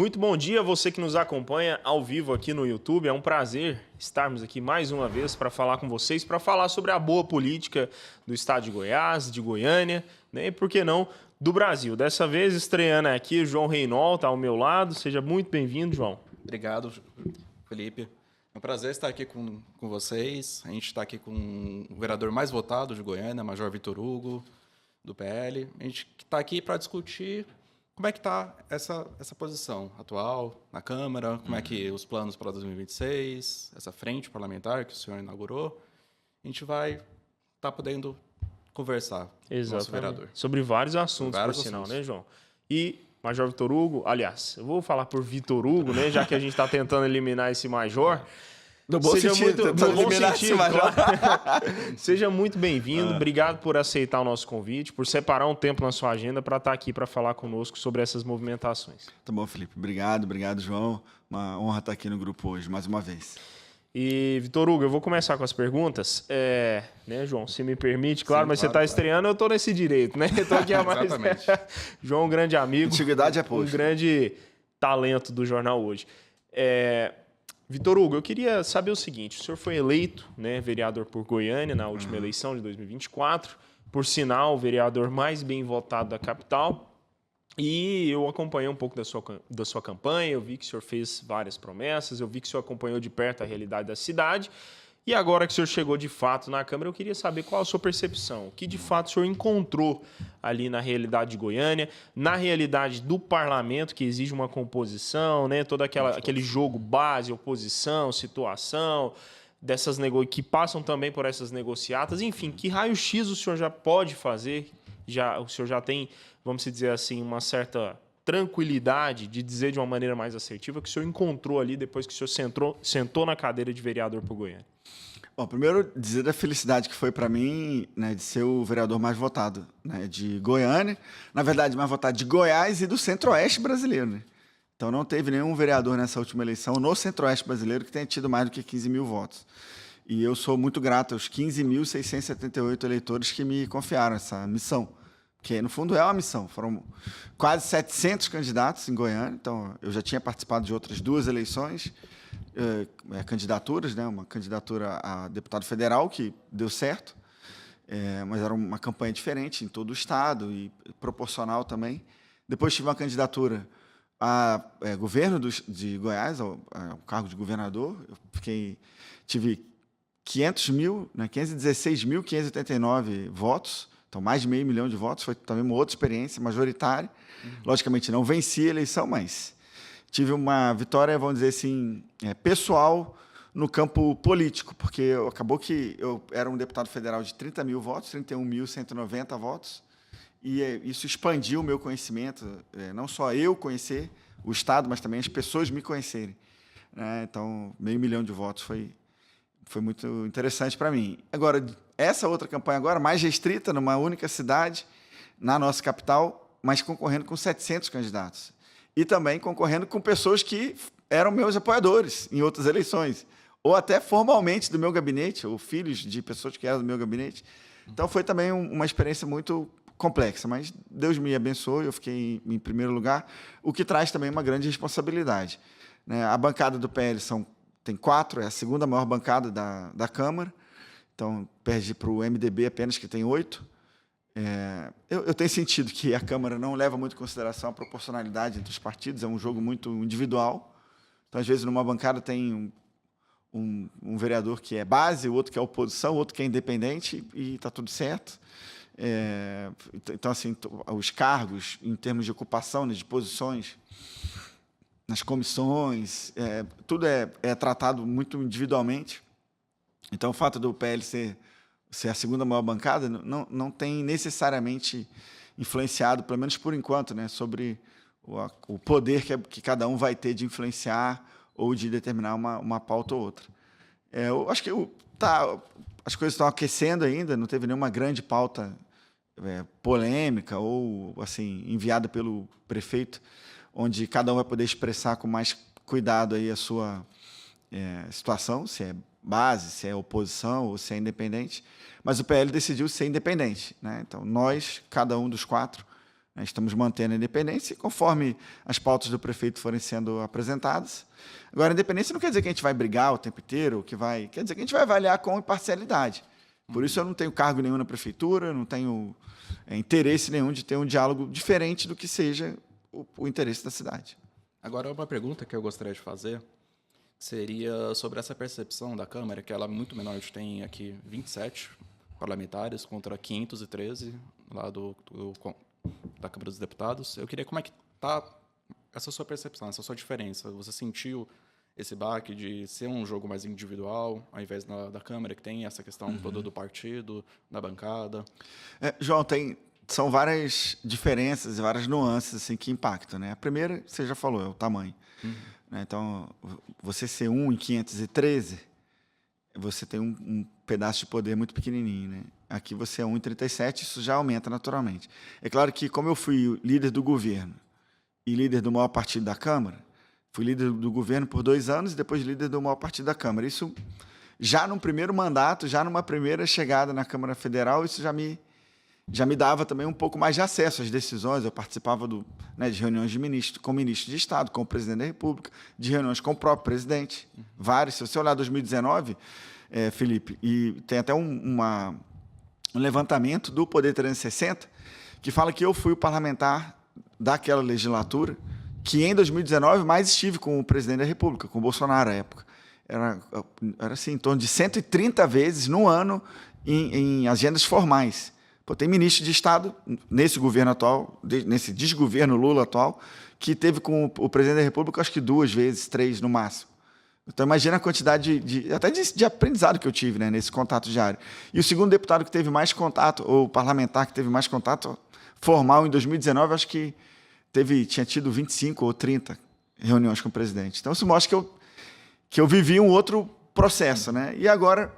Muito bom dia a você que nos acompanha ao vivo aqui no YouTube. É um prazer estarmos aqui mais uma vez para falar com vocês, para falar sobre a boa política do estado de Goiás, de Goiânia, né? E por que não do Brasil. Dessa vez estreando aqui o João Reinolta ao meu lado. Seja muito bem-vindo, João. Obrigado, Felipe. É um prazer estar aqui com vocês. A gente está aqui com o vereador mais votado de Goiânia, Major Vitor Hugo, do PL. A gente está aqui para discutir como é que está essa posição atual na Câmara, como é que os planos para 2026, essa frente parlamentar que o senhor inaugurou. A gente vai estar podendo conversar com o nosso vereador. Sobre vários assuntos, por sinal, né, João? E Major Vitor Hugo, aliás, eu vou falar por Vitor Hugo, né, já que a gente está tentando eliminar esse major. No bom sentido, claro. Seja muito bem-vindo, obrigado por aceitar o nosso convite, por separar um tempo na sua agenda para estar aqui para falar conosco sobre essas movimentações. Tá bom, Felipe. Obrigado, João. Uma honra estar aqui no grupo hoje, mais uma vez. E, Vitor Hugo, eu vou começar com as perguntas. Né, João, se me permite, claro, Sim, mas claro, você está estreando, eu estou nesse direito, né? Eu tô aqui há mais... Exatamente. João, um grande amigo. Antiguidade é posto. Um grande talento do jornal hoje. Vitor Hugo, eu queria saber o seguinte: o senhor foi eleito, né, vereador por Goiânia na última eleição de 2024, por sinal, o vereador mais bem votado da capital, e eu acompanhei um pouco da sua campanha, eu vi que o senhor fez várias promessas, eu vi que o senhor acompanhou de perto a realidade da cidade, e agora que o senhor chegou de fato na Câmara, eu queria saber qual a sua percepção, o que de fato o senhor encontrou ali na realidade de Goiânia, na realidade do parlamento, que exige uma composição, né, todo aquele jogo base, oposição, situação, que passam também por essas negociatas, enfim, que raio-x o senhor já pode fazer, o senhor já tem, vamos dizer assim, uma certa tranquilidade de dizer de uma maneira mais assertiva que o senhor encontrou ali depois que o senhor sentou na cadeira de vereador por Goiânia? Bom, primeiro dizer da felicidade que foi para mim, né, de ser o vereador mais votado, né, de Goiânia, na verdade mais votado de Goiás e do Centro-Oeste brasileiro, né? Então não teve nenhum vereador nessa última eleição no Centro-Oeste brasileiro que tenha tido mais do que 15 mil votos. E eu sou muito grato aos 15.678 eleitores que me confiaram essa missão, que no fundo é uma missão. Foram quase 700 candidatos em Goiânia, então eu já tinha participado de outras duas eleições, candidaturas, né? Uma candidatura a deputado federal, que deu certo, mas era uma campanha diferente em todo o estado e proporcional também. Depois tive uma candidatura a governo de Goiás, ao cargo de governador. Tive 516.589 votos, então mais de 500 mil de votos. Foi também uma outra experiência majoritária. Logicamente não venci a eleição, mas tive uma vitória, vamos dizer assim, pessoal no campo político, porque acabou que eu era um deputado federal de 30 mil votos, 31.190 votos, e isso expandiu o meu conhecimento, não só eu conhecer o Estado, mas também as pessoas me conhecerem, né? Então, 500 mil de votos foi muito interessante para mim. Agora, essa outra campanha agora, mais restrita, numa única cidade, na nossa capital, mas concorrendo com 700 candidatos. E também concorrendo com pessoas que eram meus apoiadores em outras eleições, ou até formalmente do meu gabinete, ou filhos de pessoas que eram do meu gabinete. Então, foi também uma experiência muito complexa, mas Deus me abençoou, eu fiquei em primeiro lugar, o que traz também uma grande responsabilidade, né? A bancada do PL tem 4, é a segunda maior bancada da Câmara, então perde para o MDB apenas, que tem 8. Eu tenho sentido que a Câmara não leva muito em consideração a proporcionalidade entre os partidos, é um jogo muito individual. Então, às vezes, numa bancada tem um vereador que é base, o outro que é oposição, o outro que é independente, e está tudo certo. Então, assim, os cargos, em termos de ocupação, né, de posições, nas comissões, tudo é tratado muito individualmente. Então, o fato do PL ser a segunda maior bancada não tem necessariamente influenciado, pelo menos por enquanto, né, sobre o poder que cada um vai ter de influenciar ou de determinar uma pauta ou outra. Eu acho que as coisas estão aquecendo ainda, não teve nenhuma grande pauta polêmica ou assim enviada pelo prefeito, onde cada um vai poder expressar com mais cuidado aí a sua situação, se é base, se é oposição ou se é independente, mas o PL decidiu ser independente, né? Então, nós, cada um dos 4, Estamos mantendo a independência conforme as pautas do prefeito forem sendo apresentadas. Agora, a independência não quer dizer que a gente vai brigar o tempo inteiro, quer dizer que a gente vai avaliar com imparcialidade. Por isso eu não tenho cargo nenhum na prefeitura, não tenho interesse nenhum de ter um diálogo diferente do que seja o interesse da cidade. Agora, uma pergunta que eu gostaria de fazer seria sobre essa percepção da Câmara, que ela é muito menor. A gente tem aqui 27 parlamentares contra 513 lá da Câmara dos Deputados. Eu queria, como é que está essa sua percepção, essa sua diferença? Você sentiu esse baque de ser um jogo mais individual, ao invés da Câmara, que tem essa questão toda do partido, da bancada? João, são várias diferenças e várias nuances assim, que impactam, né? A primeira, você já falou, é o tamanho. Né? Então, você ser 1 em 513, você tem um pedaço de poder muito pequenininho, né? Aqui você é 1 em 37, isso já aumenta naturalmente. É claro que, como eu fui líder do governo e líder do maior partido da Câmara, fui líder do governo por 2 anos e depois líder do maior partido da Câmara. Isso, já num primeiro mandato, já numa primeira chegada na Câmara Federal, isso já me dava também um pouco mais de acesso às decisões. Eu participava de reuniões com o ministro de Estado, com o presidente da República, de reuniões com o próprio presidente. Vários. Se você olhar 2019, Felipe, e tem até um levantamento do Poder 360, que fala que eu fui o parlamentar daquela legislatura que, em 2019, mais estive com o presidente da República, com o Bolsonaro à época. Era assim, em torno de 130 vezes no ano em agendas formais. Tem ministro de Estado, nesse governo atual, nesse desgoverno Lula atual, que teve com o presidente da República, acho que 2 vezes, 3 no máximo. Então, imagina a quantidade até de aprendizado que eu tive, né, nesse contato diário. E o segundo deputado que teve mais contato, ou parlamentar que teve mais contato formal em 2019, acho que tinha tido 25 ou 30 reuniões com o presidente. Então, isso mostra que eu vivi um outro processo, né? E agora,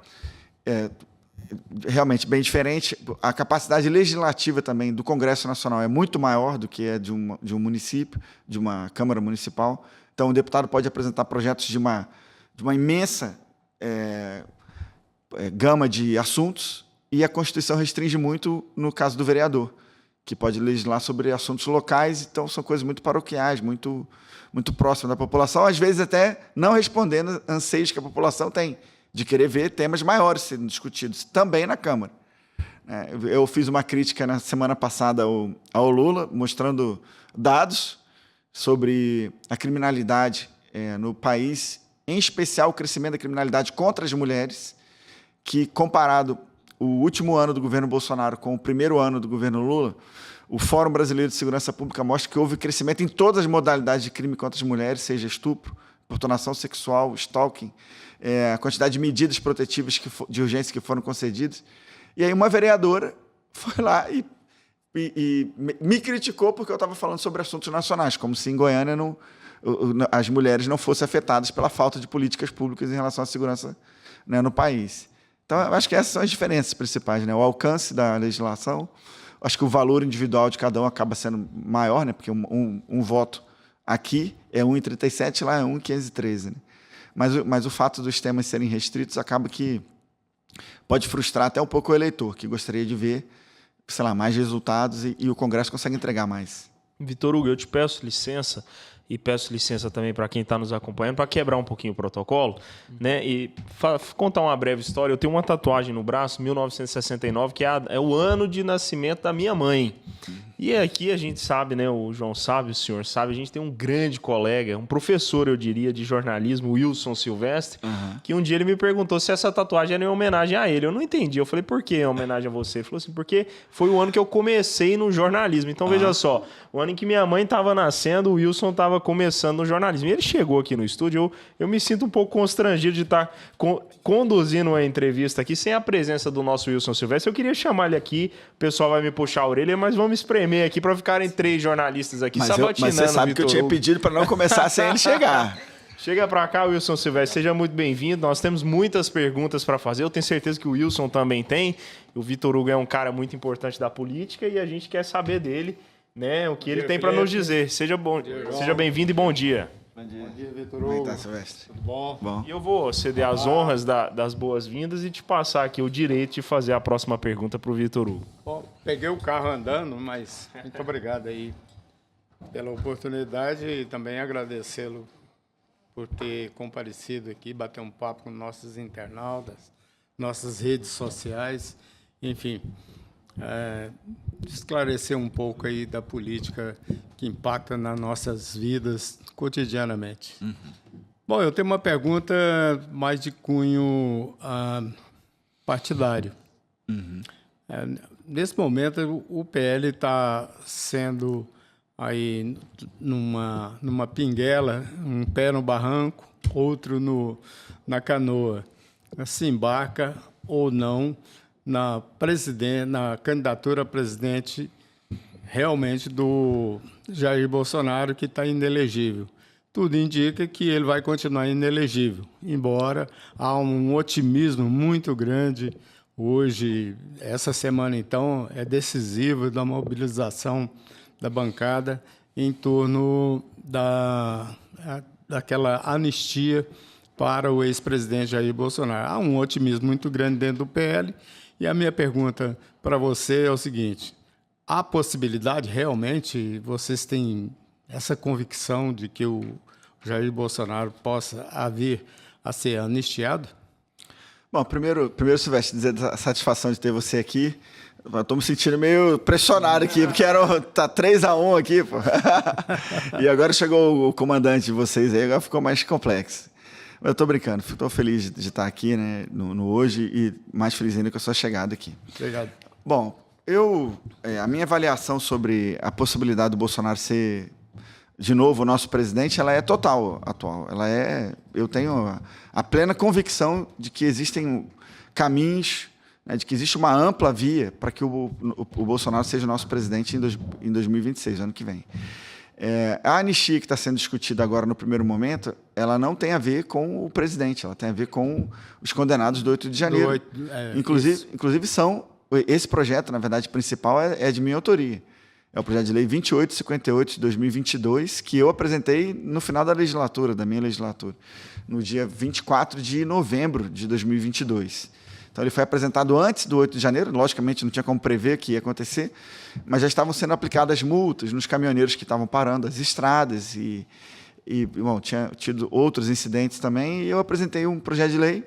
realmente bem diferente. A capacidade legislativa também do Congresso Nacional é muito maior do que é de um município, de uma Câmara Municipal. Então, o deputado pode apresentar projetos de uma imensa gama de assuntos, e a Constituição restringe muito no caso do vereador, que pode legislar sobre assuntos locais. Então, são coisas muito paroquiais, muito, muito próximas da população, às vezes até não respondendo anseios que a população tem, de querer ver temas maiores sendo discutidos, também na Câmara. Eu fiz uma crítica na semana passada ao Lula, mostrando dados sobre a criminalidade no país, em especial o crescimento da criminalidade contra as mulheres, que, comparado o último ano do governo Bolsonaro com o primeiro ano do governo Lula, o Fórum Brasileiro de Segurança Pública mostra que houve crescimento em todas as modalidades de crime contra as mulheres, seja estupro, importunação sexual, stalking, a quantidade de medidas protetivas de urgência que foram concedidas. E aí uma vereadora foi lá e me criticou porque eu estava falando sobre assuntos nacionais, como se em Goiânia as mulheres não fossem afetadas pela falta de políticas públicas em relação à segurança, né, no país. Então, eu acho que essas são as diferenças principais, né? O alcance da legislação, acho que o valor individual de cada um acaba sendo maior, né? Porque um voto aqui é 1 em 37, lá é 1 em 513. Né? Mas o fato dos temas serem restritos acaba que pode frustrar até um pouco o eleitor, que gostaria de ver, sei lá, mais resultados, e o Congresso consegue entregar mais. Vitor Hugo, eu te peço licença, e peço licença também para quem está nos acompanhando, para quebrar um pouquinho o protocolo, né? E contar uma breve história. Eu tenho uma tatuagem no braço, 1969, que é o ano de nascimento da minha mãe. E aqui a gente sabe, né? O João sabe, o senhor sabe, a gente tem um grande colega, um professor, eu diria, de jornalismo, Wilson Silvestre, que um dia ele me perguntou se essa tatuagem era em homenagem a ele. Eu não entendi. Eu falei, por que em homenagem a você? Ele falou assim, porque foi o ano que eu comecei no jornalismo. Então, veja só, o ano em que minha mãe estava nascendo, o Wilson estava começando no jornalismo. E ele chegou aqui no estúdio, eu me sinto um pouco constrangido de estar conduzindo uma entrevista aqui sem a presença do nosso Wilson Silvestre. Eu queria chamar ele aqui, o pessoal vai me puxar a orelha, mas vamos espremer aqui para ficarem 3 jornalistas aqui sabatinando. Mas você sabe Vitor que eu tinha Hugo. pedido para não começar sem ele chegar. Chega para cá, Wilson Silvestre, seja muito bem-vindo. Nós temos muitas perguntas para fazer. Eu tenho certeza que o Wilson também tem. O Vitor Hugo é um cara muito importante da política e a gente quer saber dele, né, o que ele tem para nos dizer. Seja bem-vindo e bom dia. Bom dia, Vitor Como é Hugo. que tá, Silvestre? Tudo bom? Bom. E eu vou ceder as honras das boas-vindas e te passar aqui o direito de fazer a próxima pergunta para o Vitor Hugo. Bom, peguei o carro andando, mas muito obrigado aí pela oportunidade e também agradecê-lo por ter comparecido aqui, bater um papo com nossos internautas, nossas redes sociais, enfim, esclarecer um pouco aí da política que impacta nas nossas vidas cotidianamente. Bom, eu tenho uma pergunta mais de cunho partidário. Nesse momento, o PL está sendo aí numa pinguela, um pé no barranco, outro na canoa. Se embarca ou não na candidatura a presidente realmente do Jair Bolsonaro, que está inelegível. Tudo indica que ele vai continuar inelegível, embora há um otimismo muito grande hoje. Essa semana, então, é decisiva da mobilização da bancada em torno daquela anistia para o ex-presidente Jair Bolsonaro. Há um otimismo muito grande dentro do PL, e a minha pergunta para você é o seguinte: há possibilidade, realmente, vocês têm essa convicção de que o Jair Bolsonaro possa vir a ser anistiado? Bom, primeiro Silvestre, dizer a satisfação de ter você aqui. Estou me sentindo meio pressionado aqui, porque tá 3-1 aqui, pô. E agora chegou o comandante de vocês aí, agora ficou mais complexo. Mas eu estou brincando, estou feliz de estar aqui, né, no hoje, e mais feliz ainda com a sua chegada aqui. Obrigado. Bom, a minha avaliação sobre a possibilidade do Bolsonaro ser, de novo, o nosso presidente, ela é total, atual. Eu tenho a plena convicção de que existem caminhos, né, de que existe uma ampla via para que o Bolsonaro seja o nosso presidente em 2026, ano que vem. A anistia que está sendo discutida agora no primeiro momento, ela não tem a ver com o presidente, ela tem a ver com os condenados do 8 de janeiro. Inclusive esse projeto, na verdade, principal é de minha autoria. É o projeto de lei 2858 de 2022, que eu apresentei no final da minha legislatura, no dia 24 de novembro de 2022. Então, ele foi apresentado antes do 8 de janeiro, logicamente não tinha como prever que ia acontecer, mas já estavam sendo aplicadas multas nos caminhoneiros que estavam parando as estradas bom, tinha tido outros incidentes também, e eu apresentei um projeto de lei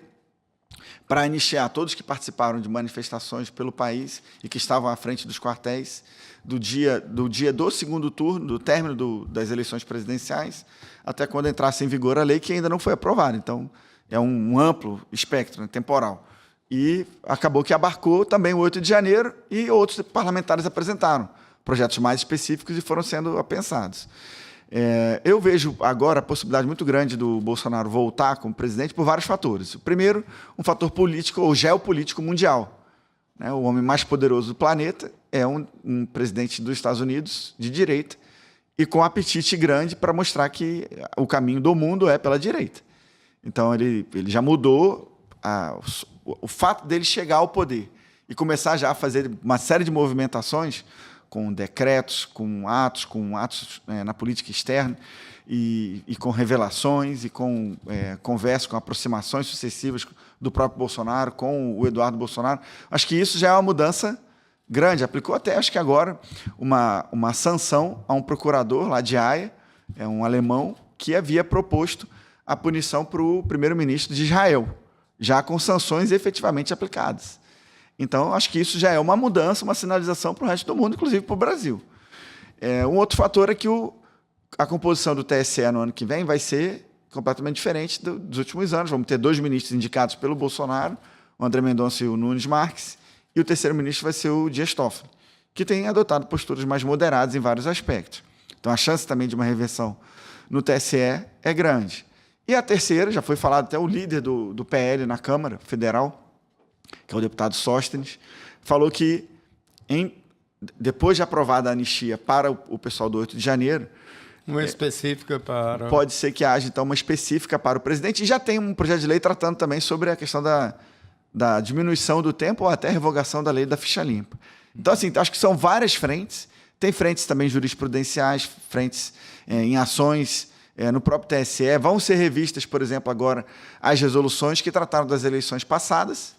para anistiar todos que participaram de manifestações pelo país e que estavam à frente dos quartéis do dia do segundo turno, do término das eleições presidenciais, até quando entrasse em vigor a lei, que ainda não foi aprovada. Então, é um amplo espectro, né, temporal. E acabou que abarcou também o 8 de janeiro, e outros parlamentares apresentaram projetos mais específicos e foram sendo apensados. Eu vejo agora a possibilidade muito grande do Bolsonaro voltar como presidente por vários fatores. O primeiro, um fator político ou geopolítico mundial. Né? O homem mais poderoso do planeta é um presidente dos Estados Unidos de direita e com apetite grande para mostrar que o caminho do mundo é pela direita. Então, ele já mudou o fato dele chegar ao poder e começar já a fazer uma série de movimentações com decretos, com atos na política externa e com revelações e com conversas, com aproximações sucessivas do próprio Bolsonaro com o Eduardo Bolsonaro. Acho que isso já é uma mudança grande. Aplicou até, acho que agora, uma sanção a um procurador lá de Haia, um alemão, que havia proposto a punição para o primeiro-ministro de Israel, já com sanções efetivamente aplicadas. Então, acho que isso já é uma mudança, uma sinalização para o resto do mundo, inclusive para o Brasil. Um outro fator é que a composição do TSE no ano que vem vai ser completamente diferente dos últimos anos. Vamos ter 2 ministros indicados pelo Bolsonaro, o André Mendonça e o Nunes Marques, e o terceiro ministro vai ser o Dias Toffoli, que tem adotado posturas mais moderadas em vários aspectos. Então, a chance também de uma reversão no TSE é grande. E a terceira, já foi falado até o líder do PL na Câmara Federal, que é o deputado Sóstenes, falou que, depois de aprovada a anistia para o pessoal do 8 de janeiro, uma específica para... Pode ser que haja, então, uma específica para o presidente. E já tem um projeto de lei tratando também sobre a questão da diminuição do tempo ou até a revogação da lei da ficha limpa. Então, assim, acho que são várias frentes. Tem frentes também jurisprudenciais, frentes em ações no próprio TSE. Vão ser revistas, por exemplo, agora as resoluções que trataram das eleições passadas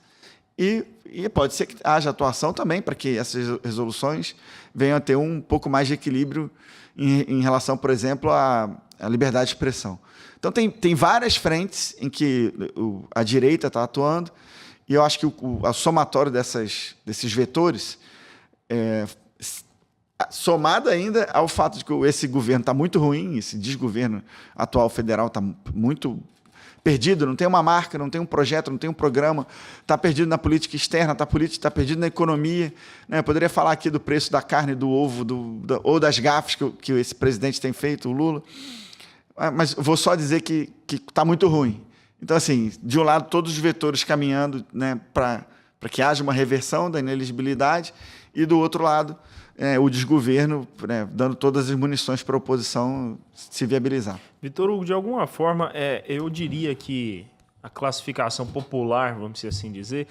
e pode ser que haja atuação também para que essas resoluções venham a ter um pouco mais de equilíbrio em relação, por exemplo, à liberdade de expressão. Então, tem várias frentes em que a direita está atuando e eu acho que o somatório desses vetores, somado ainda ao fato de que esse governo está muito ruim, esse desgoverno atual federal está muito perdido, não tem uma marca, não tem um projeto, não tem um programa, está perdido na política externa, está perdido na economia. Né? Eu poderia falar aqui do preço da carne, do ovo, ou das gafes que esse presidente tem feito, o Lula, mas vou só dizer que está muito ruim. Então, assim, de um lado, todos os vetores caminhando, né, para que haja uma reversão da inelegibilidade, e do outro lado, o desgoverno, né, dando todas as munições para a oposição se viabilizar. Vitor Hugo, de alguma forma, eu diria que a classificação popular, vamos assim dizer,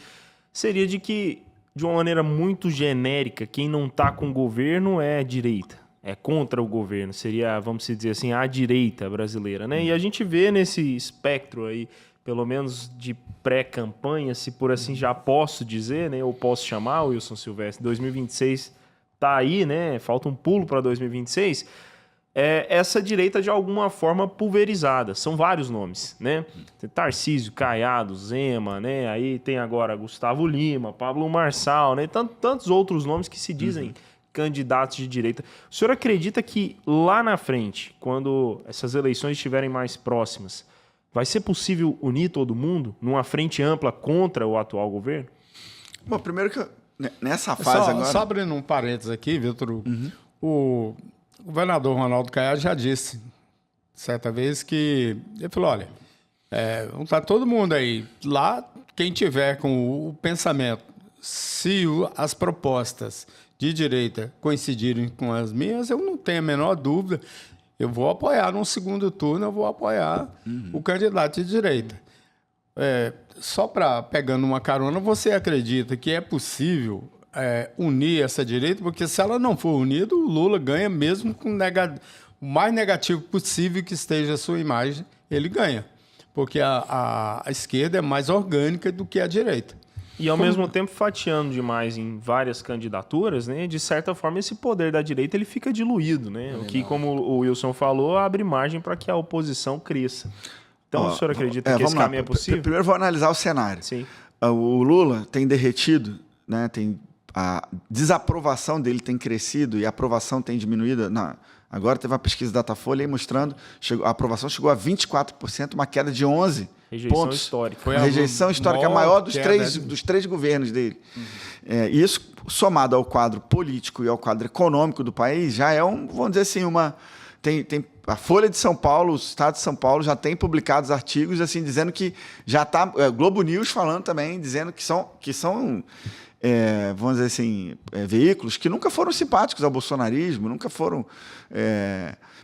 seria de que, de uma maneira muito genérica, quem não está com o governo é direita, é contra o governo, seria, vamos dizer assim, a direita brasileira, né? E a gente vê nesse espectro aí, pelo menos de pré-campanha, se por assim já posso dizer, né, ou posso chamar, Wilson Silvestre, 2026 está aí, né? Falta um pulo para 2026. Essa direita de alguma forma pulverizada. São vários nomes, né? Tem Tarcísio, Caiado, Zema, né? Aí tem agora Gustavo Lima, Pablo Marçal, né? Tantos outros nomes que se dizem candidatos de direita. O senhor acredita que lá na frente, quando essas eleições estiverem mais próximas, vai ser possível unir todo mundo numa frente ampla contra o atual governo? Bom, primeiro que nessa fase agora... Só abrindo um parênteses aqui, Vitor Hugo, o governador Ronaldo Caiado já disse certa vez que... Ele falou, olha, vamos estar todo mundo aí. Lá, quem tiver com o pensamento, se as propostas de direita coincidirem com as minhas, eu não tenho a menor dúvida. Eu vou apoiar num segundo turno, eu vou apoiar o candidato de direita. Só pegando uma carona, você acredita que é possível unir essa direita? Porque se ela não for unida, o Lula ganha mesmo com o mais negativo possível que esteja a sua imagem, ele ganha. Porque a esquerda é mais orgânica do que a direita. E, ao mesmo tempo, fatiando demais em várias candidaturas, né? De certa forma, esse poder da direita ele fica diluído, né? O que, como o Wilson falou, abre margem para que a oposição cresça. Então, o senhor acredita que esse caminho é possível? Primeiro, vou analisar o cenário. Sim. O Lula tem derretido, né? A desaprovação dele tem crescido e a aprovação tem diminuído. Agora teve uma pesquisa Datafolha aí mostrando a aprovação chegou a 24%, uma queda de 11 rejeição pontos. Histórica. Foi a rejeição histórica maior dos três governos dele. E isso, somado ao quadro político e ao quadro econômico do país, já é vamos dizer assim, tem a Folha de São Paulo, o Estado de São Paulo já tem publicados artigos assim dizendo que já está, Globo News falando também, dizendo que são vamos dizer assim, veículos que nunca foram simpáticos ao bolsonarismo, nunca foram...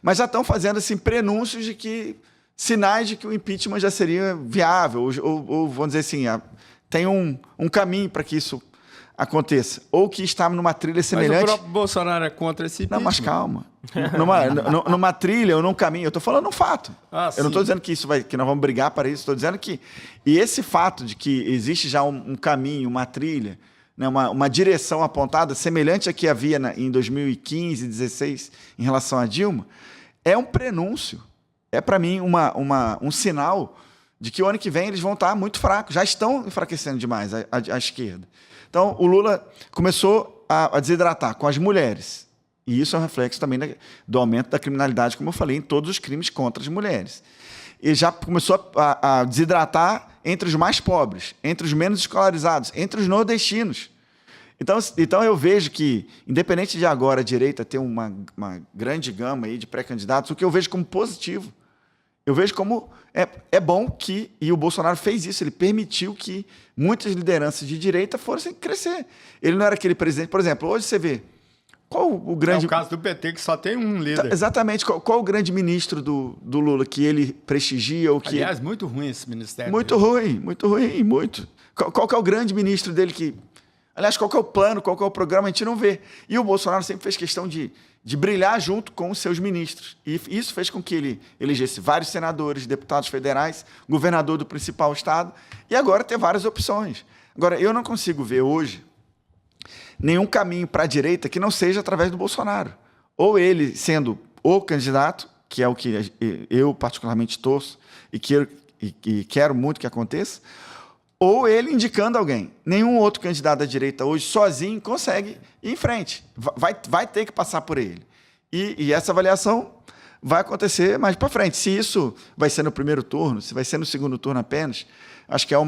mas já estão fazendo assim, prenúncios de que... sinais de que o impeachment já seria viável, ou vamos dizer assim, tem um caminho para que isso aconteça, ou que está numa trilha semelhante... Mas o próprio Bolsonaro é contra esse impeachment. Não, mas calma. numa trilha ou num caminho, eu estou falando um fato. Eu não estou dizendo que que nós vamos brigar para isso, estou dizendo que... E esse fato de que existe já um caminho, uma trilha, né, uma direção apontada, semelhante à que havia em 2015, 2016, em relação a Dilma, é um prenúncio. É, para mim, um sinal de que o ano que vem eles vão estar muito fracos. Já estão enfraquecendo demais a esquerda. Então, o Lula começou a desidratar com as mulheres. E isso é um reflexo também do aumento da criminalidade, como eu falei, em todos os crimes contra as mulheres. E já começou a desidratar entre os mais pobres, entre os menos escolarizados, entre os nordestinos. Então eu vejo que, independente de agora a direita ter uma grande gama aí de pré-candidatos, o que eu vejo como positivo, eu vejo como é bom que, e o Bolsonaro fez isso, ele permitiu que muitas lideranças de direita fossem crescer. Ele não era aquele presidente, por exemplo, hoje você vê, qual o grande... É o caso do PT, que só tem um líder. Exatamente, qual o grande ministro do Lula que ele prestigia? Ou que... Aliás, muito ruim esse ministério. Muito ruim, muito. Qual que é o grande ministro dele que... Aliás, qual que é o plano, qual que é o programa, a gente não vê. E o Bolsonaro sempre fez questão de brilhar junto com os seus ministros. E isso fez com que ele elegesse vários senadores, deputados federais, governador do principal estado, e agora ter várias opções. Agora, eu não consigo ver hoje nenhum caminho para a direita que não seja através do Bolsonaro. Ou ele sendo o candidato, que é o que eu particularmente torço e quero muito que aconteça, ou ele indicando alguém. Nenhum outro candidato à direita hoje, sozinho, consegue ir em frente. Vai ter que passar por ele. E essa avaliação vai acontecer mais para frente. Se isso vai ser no primeiro turno, se vai ser no segundo turno apenas, acho que é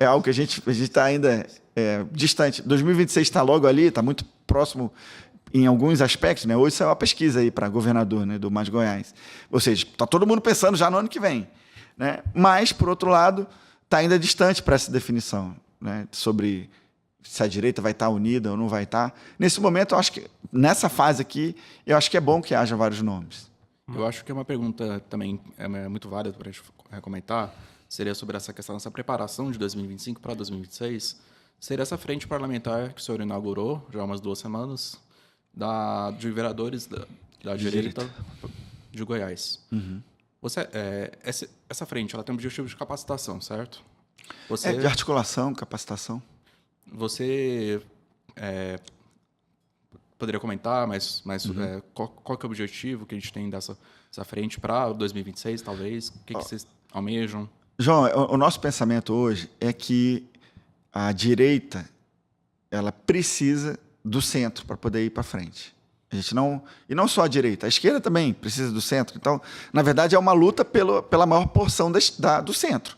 algo que a gente está ainda distante. 2026 está logo ali, está muito próximo em alguns aspectos, né? Hoje saiu uma pesquisa aí para governador, né, do Mais Goiás. Ou seja, está todo mundo pensando já no ano que vem, né? Mas, por outro lado, está ainda distante para essa definição, né, sobre se a direita vai estar unida ou não vai estar. Nesse momento, eu acho que, nessa fase aqui, eu acho que é bom que haja vários nomes. Eu acho que é uma pergunta também muito válida para a gente comentar, seria sobre essa questão, essa preparação de 2025 para 2026, seria essa frente parlamentar que o senhor inaugurou já há umas 2 semanas, de vereadores da direita de Goiás. Uhum. Essa frente, ela tem um objetivo de capacitação, certo? De articulação, capacitação. Você poderia comentar, mas qual que é o objetivo que a gente tem dessa frente para 2026, talvez? O que vocês almejam? João, o nosso pensamento hoje é que a direita ela precisa do centro para poder ir para frente. E não só a direita, a esquerda também precisa do centro. Então, na verdade, é uma luta pela maior porção do centro.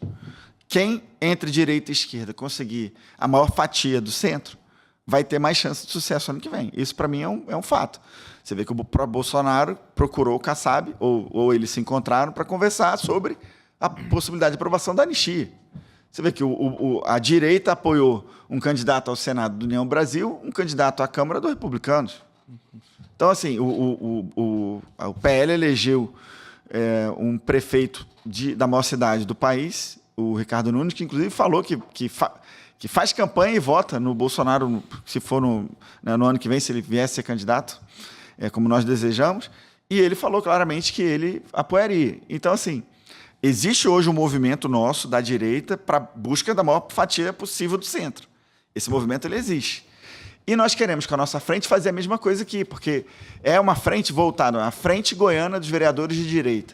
Quem, entre direita e esquerda, conseguir a maior fatia do centro, vai ter mais chance de sucesso ano que vem. Isso, para mim, é um fato. Você vê que o próprio Bolsonaro procurou o Kassab, ou eles se encontraram para conversar sobre a possibilidade de aprovação da anistia. Você vê que a direita apoiou um candidato ao Senado do União Brasil, um candidato à Câmara dos Republicanos. Então, assim, o PL elegeu um prefeito da maior cidade do país, o Ricardo Nunes, que inclusive falou que faz campanha e vota no Bolsonaro, se for no ano que vem, se ele viesse ser candidato, como nós desejamos, e ele falou claramente que ele apoiaria. Então, assim, existe hoje um movimento nosso, da direita, para busca da maior fatia possível do centro. Esse movimento, ele existe. E nós queremos, com a nossa frente, fazer a mesma coisa aqui, porque é uma frente voltada, a frente goiana dos vereadores de direita.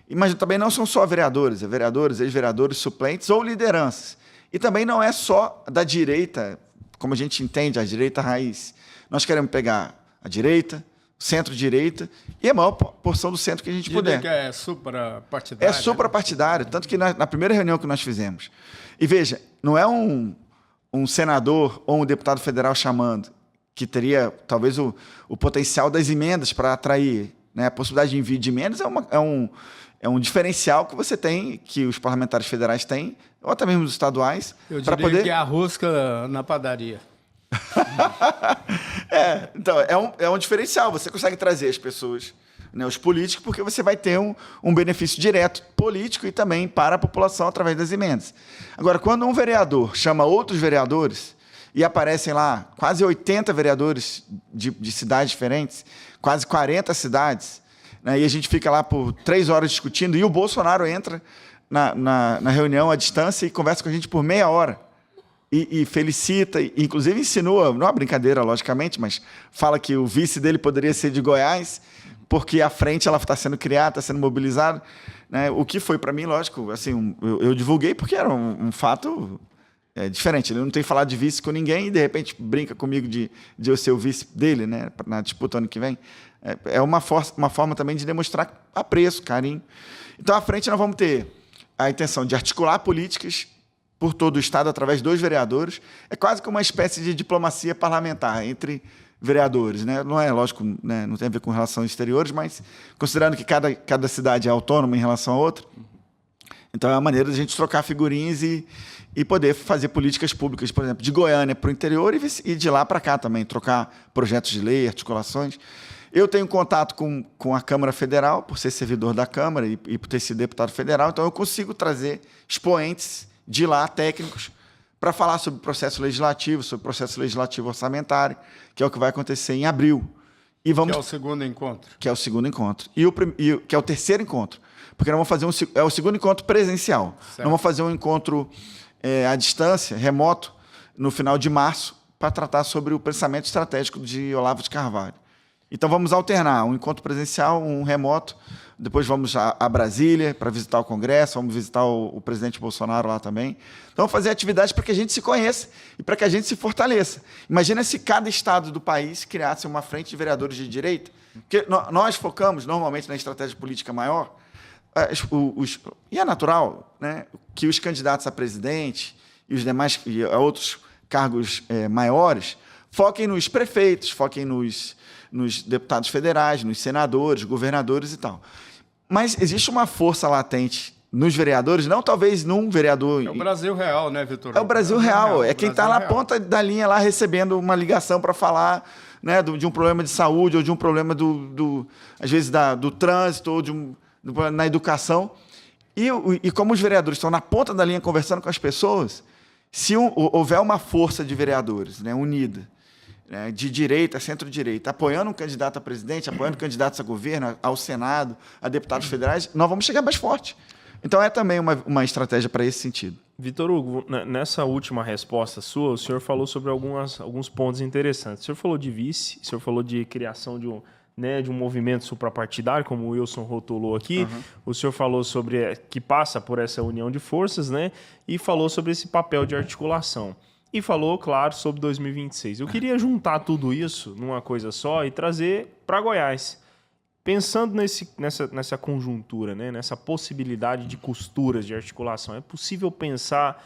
Mas também não são só vereadores, vereadores, ex-vereadores, suplentes ou lideranças. E também não é só da direita, como a gente entende, a direita raiz. Nós queremos pegar a direita, centro-direita e a maior porção do centro que a gente puder. Que é suprapartidário. É suprapartidário, tanto que na primeira reunião que nós fizemos. E veja, não é um senador ou um deputado federal chamando, que teria talvez o potencial das emendas para atrair, né? A possibilidade de envio de emendas é um diferencial que você tem, que os parlamentares federais têm, ou até mesmo os estaduais. Eu diria que é a rosca na padaria. Então, é um diferencial. Você consegue trazer as pessoas, né, os políticos, porque você vai ter um benefício direto político e também para a população através das emendas. Agora, quando um vereador chama outros vereadores e aparecem lá quase 80 vereadores de cidades diferentes, quase 40 cidades, né, e a gente fica lá por 3 horas discutindo, e o Bolsonaro entra na reunião à distância e conversa com a gente por meia hora. E felicita, e inclusive insinua, não é uma brincadeira, logicamente, mas fala que o vice dele poderia ser de Goiás, porque a frente ela está sendo criada, está sendo mobilizada, né? O que foi, para mim, lógico, assim, eu divulguei porque era um fato diferente. Ele não tem falado de vice com ninguém e, de repente, brinca comigo de eu ser o vice dele, né, na disputa ano que vem. É uma forma também de demonstrar apreço, carinho. Então, à frente, nós vamos ter a intenção de articular políticas por todo o Estado através dos vereadores. É quase que uma espécie de diplomacia parlamentar entre vereadores, né? Não é, lógico, né, não tem a ver com relações exteriores, mas considerando que cada cidade é autônoma em relação a outra, então é uma maneira de a gente trocar figurinhas e poder fazer políticas públicas, por exemplo, de Goiânia para o interior e de lá para cá também, trocar projetos de lei, articulações. Eu tenho contato com a Câmara Federal, por ser servidor da Câmara e por ter sido deputado federal, então eu consigo trazer expoentes de lá, técnicos, para falar sobre o processo legislativo, sobre o processo legislativo orçamentário, que é o que vai acontecer em abril. E vamos... Que é o segundo encontro. Que é o segundo encontro. Que é o terceiro encontro. Porque nós vamos fazer é o segundo encontro presencial. Certo. Nós vamos fazer um encontro à distância, remoto, no final de março, para tratar sobre o pensamento estratégico de Olavo de Carvalho. Então, vamos alternar um encontro presencial, um remoto. Depois vamos a Brasília para visitar o Congresso, vamos visitar o presidente Bolsonaro lá também. Então, vamos fazer atividades para que a gente se conheça e para que a gente se fortaleça. Imagina se cada estado do país criasse uma frente de vereadores de direita, porque nós focamos normalmente na estratégia política maior, e é natural, né, que os candidatos a presidente e os demais e a outros cargos maiores foquem nos prefeitos, foquem nos deputados federais, nos senadores, governadores e tal. Mas existe uma força latente nos vereadores, não talvez num vereador... É o Brasil real, né, Vitor? É o Brasil real, é quem está na ponta da linha lá recebendo uma ligação para falar, né, de um problema de saúde ou de um problema, às vezes, do trânsito ou na educação. E como os vereadores estão na ponta da linha conversando com as pessoas, se houver uma força de vereadores, né, unida, de direita, centro-direita, apoiando um candidato a presidente, apoiando candidatos a governo, ao Senado, a deputados federais, nós vamos chegar mais forte. Então, é também uma estratégia para esse sentido. Vitor Hugo, nessa última resposta sua, o senhor falou sobre alguns pontos interessantes. O senhor falou de vice, o senhor falou de criação de um movimento suprapartidário, como o Wilson rotulou aqui. Uhum. O senhor falou sobre que passa por essa união de forças, né? E falou sobre esse papel de articulação. E falou, claro, sobre 2026. Eu queria juntar tudo isso numa coisa só e trazer para Goiás. Pensando nessa conjuntura, né? Nessa possibilidade de costuras de articulação, é possível pensar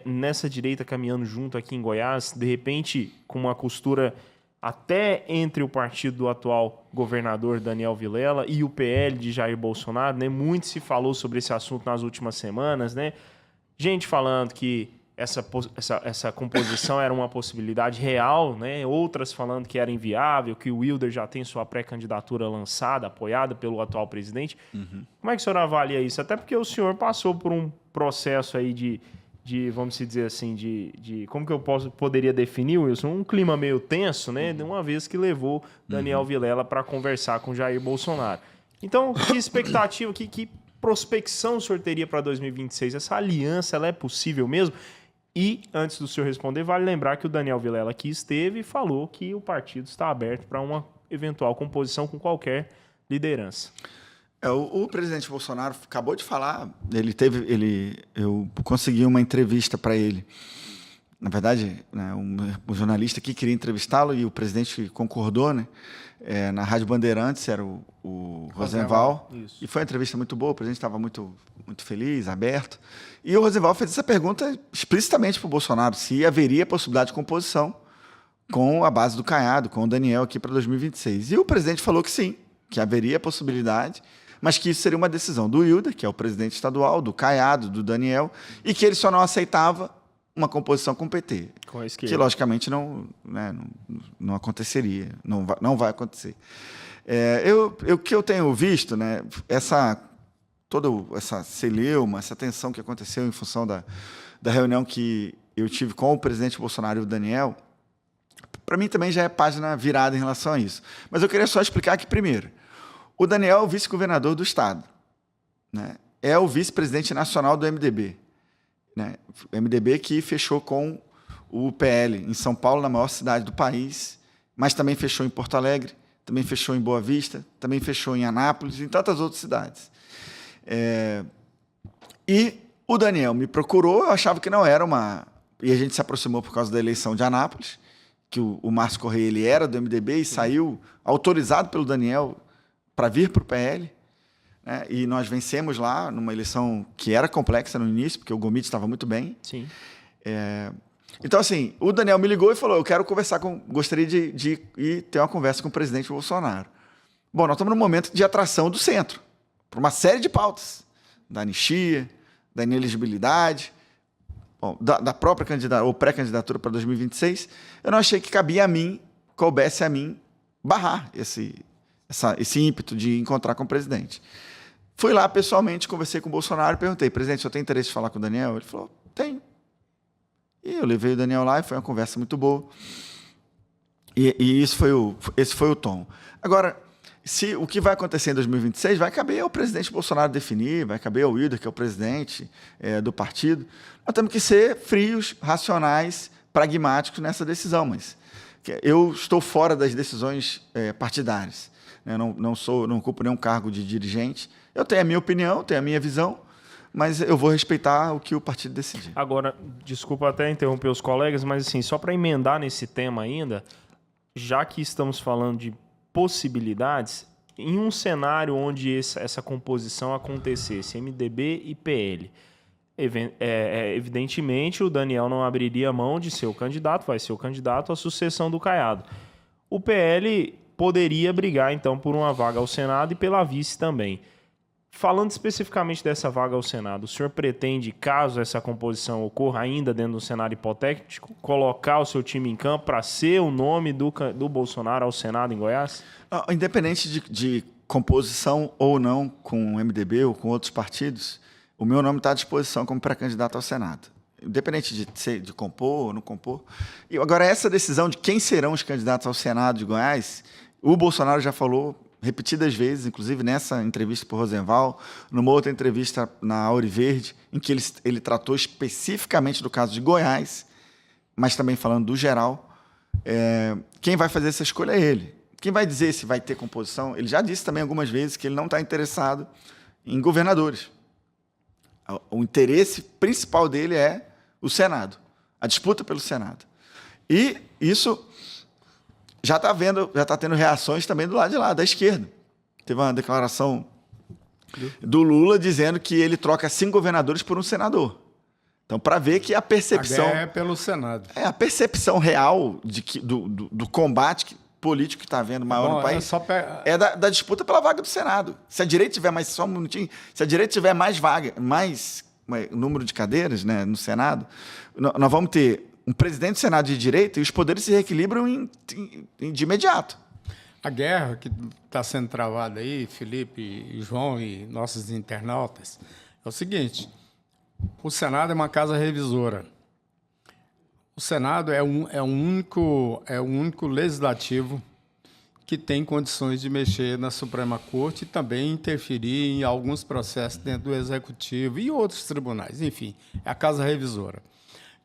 nessa direita caminhando junto aqui em Goiás, de repente com uma costura até entre o partido do atual governador Daniel Vilela e o PL de Jair Bolsonaro, né? Muito se falou sobre esse assunto nas últimas semanas, né? Gente falando que essa composição era uma possibilidade real, né? Outras falando que era inviável, que o Wilder já tem sua pré-candidatura lançada, apoiada pelo atual presidente. Uhum. Como é que o senhor avalia isso? Até porque o senhor passou por um processo aí de vamos dizer assim, como que eu poderia definir, Wilson? Um clima meio tenso, né? De uma vez que levou Daniel Vilela para conversar com Jair Bolsonaro. Então, que expectativa, que prospecção o senhor teria para 2026? Essa aliança, ela é possível mesmo? E, antes do senhor responder, vale lembrar que o Daniel Vilela aqui esteve e falou que o partido está aberto para uma eventual composição com qualquer liderança. O presidente Bolsonaro acabou de falar, eu consegui uma entrevista para ele. Na verdade, né, um jornalista que queria entrevistá-lo e o presidente concordou, né? Na Rádio Bandeirantes, era o Rosenval. E foi uma entrevista muito boa, o presidente estava muito, muito feliz, aberto. E o Rosenval fez essa pergunta explicitamente para o Bolsonaro, se haveria possibilidade de composição com a base do Caiado, com o Daniel aqui para 2026. E o presidente falou que sim, que haveria possibilidade, mas que isso seria uma decisão do Wilder, que é o presidente estadual, do Caiado, do Daniel, e que ele só não aceitava uma composição com o PT, que logicamente não aconteceria, não vai acontecer. O que eu tenho visto, né, toda essa celeuma, essa tensão que aconteceu em função da reunião que eu tive com o presidente Bolsonaro e o Daniel, para mim também já é página virada em relação a isso. Mas eu queria só explicar que, primeiro, o Daniel é o vice-governador do Estado, né? É o vice-presidente nacional do MDB. Né? O MDB que fechou com o PL em São Paulo, na maior cidade do país, mas também fechou em Porto Alegre, também fechou em Boa Vista, também fechou em Anápolis e em tantas outras cidades. E o Daniel me procurou, eu achava que não era uma... E a gente se aproximou por causa da eleição de Anápolis, que o Márcio Correia ele era do MDB e saiu autorizado pelo Daniel para vir para o PL, né? E nós vencemos lá numa eleição que era complexa no início, porque o Gomide estava muito bem. Sim. Então, assim, o Daniel me ligou e falou, eu quero gostaria de ir ter uma conversa com o presidente Bolsonaro. Bom, nós estamos num momento de atração do centro, para uma série de pautas, da anistia, da inelegibilidade, da própria pré-candidatura para 2026, eu não achei que coubesse a mim, barrar esse ímpeto de encontrar com o presidente. Fui lá pessoalmente, conversei com o Bolsonaro e perguntei, presidente, o senhor tem interesse de falar com o Daniel? Ele falou, tenho. E eu levei o Daniel lá e foi uma conversa muito boa. E esse foi o tom. Agora, o que vai acontecer em 2026 vai caber ao presidente Bolsonaro definir, vai caber ao Wilder, que é o presidente do partido. Nós temos que ser frios, racionais, pragmáticos nessa decisão, mas eu estou fora das decisões partidárias. Eu não ocupo nenhum cargo de dirigente. Eu tenho a minha opinião, tenho a minha visão, mas eu vou respeitar o que o partido decidir. Agora, desculpa até interromper os colegas, mas assim, só para emendar nesse tema ainda, já que estamos falando de possibilidades, em um cenário onde essa composição acontecesse, MDB e PL, evidentemente o Daniel não abriria mão de ser o candidato, vai ser o candidato à sucessão do Caiado. O PL poderia brigar, então, por uma vaga ao Senado e pela vice também. Falando especificamente dessa vaga ao Senado, o senhor pretende, caso essa composição ocorra ainda dentro do cenário hipotético, colocar o seu time em campo para ser o nome do Bolsonaro ao Senado em Goiás? Independente de composição ou não com o MDB ou com outros partidos, o meu nome está à disposição como pré-candidato ao Senado. Independente de compor ou não compor. E agora, essa decisão de quem serão os candidatos ao Senado de Goiás, o Bolsonaro já falou repetidas vezes, inclusive nessa entrevista para o Rosenval, numa outra entrevista na Auriverde, em que ele tratou especificamente do caso de Goiás, mas também falando do geral. Quem vai fazer essa escolha é ele. Quem vai dizer se vai ter composição? Ele já disse também algumas vezes que ele não está interessado em governadores. O interesse principal dele é o Senado, a disputa pelo Senado. E isso já está tendo reações também do lado de lá, da esquerda. Teve uma declaração do Lula dizendo que ele troca 5 governadores por um senador. Então, para ver que a percepção... A guerra é pelo Senado. A percepção real do combate político que está havendo maior no país é da disputa pela vaga do Senado. Se a direita tiver mais... Só um minutinho. Se a direita tiver mais número de cadeiras, né, no Senado, nós vamos ter um presidente do Senado de direita e os poderes se reequilibram de imediato. A guerra que está sendo travada aí, Felipe, e João e nossos internautas, é o seguinte: o Senado é uma casa revisora. O Senado é o único legislativo que tem condições de mexer na Suprema Corte e também interferir em alguns processos dentro do Executivo e outros tribunais. Enfim, é a casa revisora.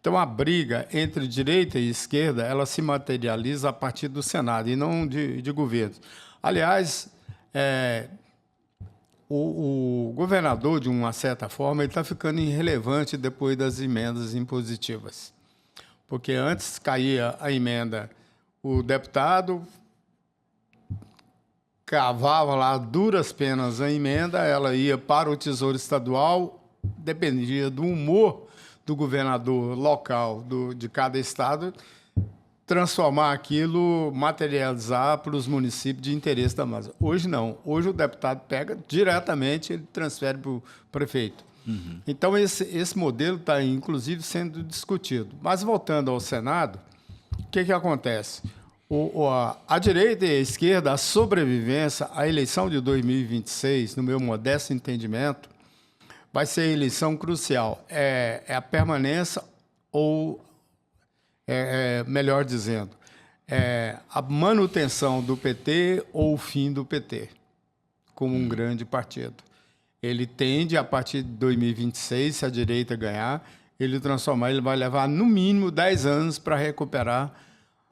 Então, a briga entre direita e esquerda, ela se materializa a partir do Senado e não de governos. Aliás, o governador, de uma certa forma, ele está ficando irrelevante depois das emendas impositivas. Porque antes caía a emenda, o deputado cavava lá duras penas a emenda, ela ia para o Tesouro Estadual, dependia do humor do governador local de cada estado, transformar aquilo, materializar para os municípios de interesse da massa. Hoje não. Hoje o deputado pega diretamente, ele transfere para o prefeito. Uhum. Então, esse modelo está, inclusive, sendo discutido. Mas, voltando ao Senado, o que acontece? A direita e a esquerda, a sobrevivência, a eleição de 2026, no meu modesto entendimento, vai ser a eleição crucial. É a permanência ou, melhor dizendo, a manutenção do PT ou o fim do PT como um grande partido. Ele tende, a partir de 2026, se a direita ganhar, ele vai levar, no mínimo, 10 anos para recuperar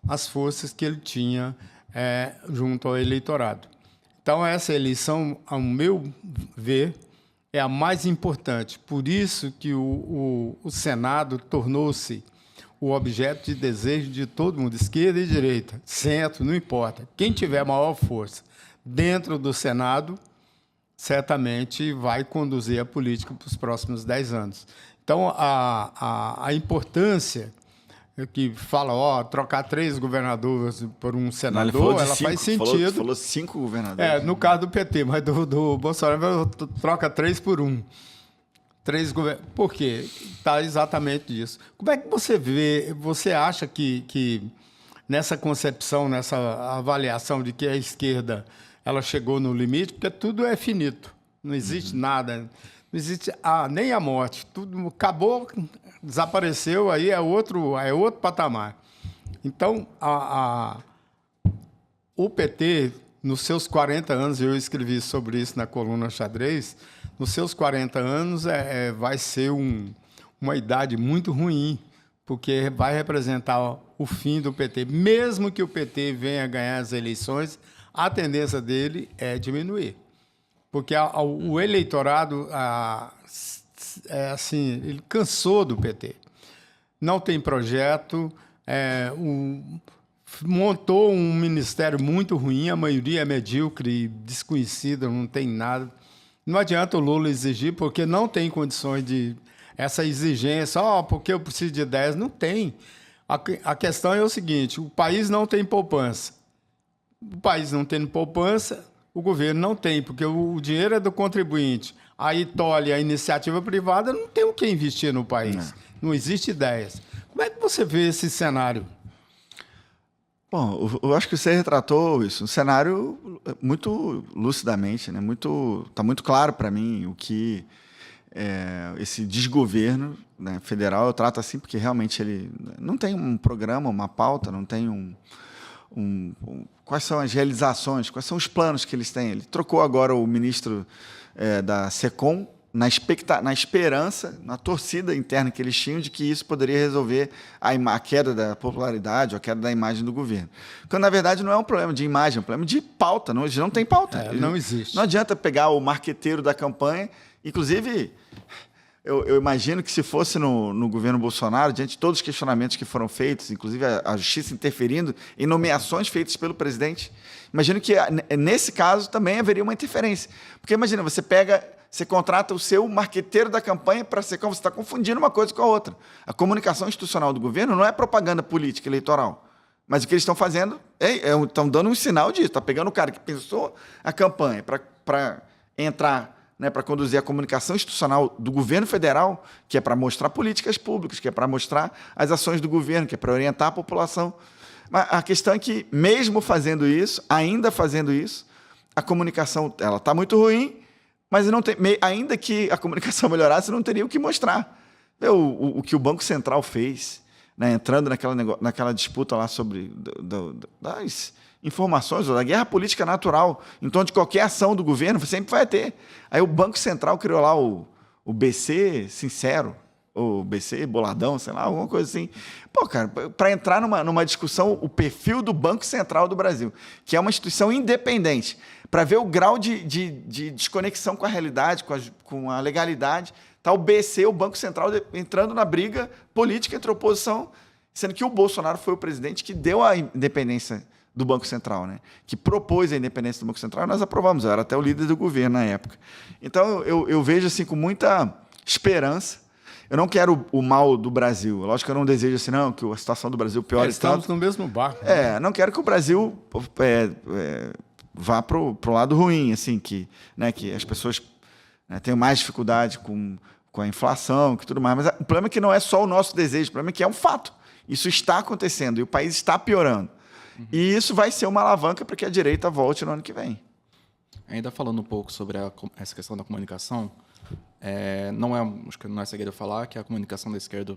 as forças que ele tinha junto ao eleitorado. Então, essa eleição, ao meu ver, é a mais importante. Por isso que o Senado tornou-se o objeto de desejo de todo mundo, esquerda e direita, centro, não importa. Quem tiver maior força dentro do Senado, certamente vai conduzir a política para os próximos 10 anos. Então, a importância que fala, trocar 3 governadores por um senador, ela faz sentido. Falou 5 governadores. No caso do PT, mas do Bolsonaro troca 3 por 1. 3 governadores. Por quê? Está exatamente isso. Como é que você acha que nessa concepção, nessa avaliação de que a esquerda ela chegou no limite, porque tudo é finito, não existe nada. Não existe nem a morte. Tudo acabou, desapareceu, aí é outro patamar. Então, o PT, nos seus 40 anos, eu escrevi sobre isso na coluna Xadrez, nos seus 40 anos vai ser uma idade muito ruim, porque vai representar o fim do PT. Mesmo que o PT venha ganhar as eleições, a tendência dele é diminuir. Porque o eleitorado, ele cansou do PT. Não tem projeto, montou um ministério muito ruim, a maioria é medíocre, desconhecida, não tem nada. Não adianta o Lula exigir, porque não tem condições de... Essa exigência, porque eu preciso de 10, não tem. A questão é o seguinte, o país não tem poupança. O país não tendo poupança, o governo não tem, porque o dinheiro é do contribuinte. Aí tolhe a iniciativa privada, não tem o que investir no país. Não existe ideias. Como é que você vê esse cenário? Bom, eu acho que você retratou isso, um cenário muito lucidamente, né? Tá muito claro para mim o que esse desgoverno, né, federal, eu trato assim porque realmente ele não tem um programa, uma pauta, não tem quais são as realizações, quais são os planos que eles têm. Ele trocou agora o ministro da SECOM na esperança, na torcida interna que eles tinham de que isso poderia resolver a queda da popularidade ou a queda da imagem do governo. Quando, na verdade, não é um problema de imagem, é um problema de pauta. Não tem pauta. Não existe. Não adianta pegar o marqueteiro da campanha. Inclusive, eu imagino que se fosse no governo Bolsonaro, diante de todos os questionamentos que foram feitos, inclusive a justiça interferindo em nomeações feitas pelo presidente, imagino que nesse caso também haveria uma interferência. Porque imagina, você contrata o seu marqueteiro da campanha para ser como você está confundindo uma coisa com a outra. A comunicação institucional do governo não é propaganda política eleitoral. Mas o que eles estão fazendo estão dando um sinal disso. Está pegando o cara que pensou a campanha para entrar, né, para conduzir a comunicação institucional do governo federal, que é para mostrar políticas públicas, que é para mostrar as ações do governo, que é para orientar a população. Mas a questão é que, mesmo fazendo isso, ainda fazendo isso, a comunicação está muito ruim, mas não tem, ainda que a comunicação melhorasse, não teria o que mostrar. O que o Banco Central fez, né, entrando naquela disputa lá sobre das informações, ou da guerra política natural, em torno de qualquer ação do governo, sempre vai ter. Aí o Banco Central criou lá o BC Sincero, ou BC Boladão, sei lá, alguma coisa assim. Pô, cara, para entrar numa discussão, o perfil do Banco Central do Brasil, que é uma instituição independente, para ver o grau de desconexão com a realidade, com a legalidade, está o BC, o Banco Central, entrando na briga política entre a oposição, sendo que o Bolsonaro foi o presidente que deu a independência do Banco Central, né? Que propôs a independência do Banco Central, e nós aprovamos, eu era até o líder do governo na época. Então, eu vejo assim, com muita esperança. Eu não quero o mal do Brasil. Lógico que eu não desejo assim, não, que a situação do Brasil piore. Estamos no mesmo barco. Não quero que o Brasil vá para o lado ruim, assim, que as pessoas tenham mais dificuldade com a inflação, que tudo mais. Mas o problema é que não é só o nosso desejo, o problema é que é um fato. Isso está acontecendo e o país está piorando. E isso vai ser uma alavanca para que a direita volte no ano que vem. Ainda falando um pouco sobre essa questão da comunicação, acho que não é segredo falar que a comunicação da esquerda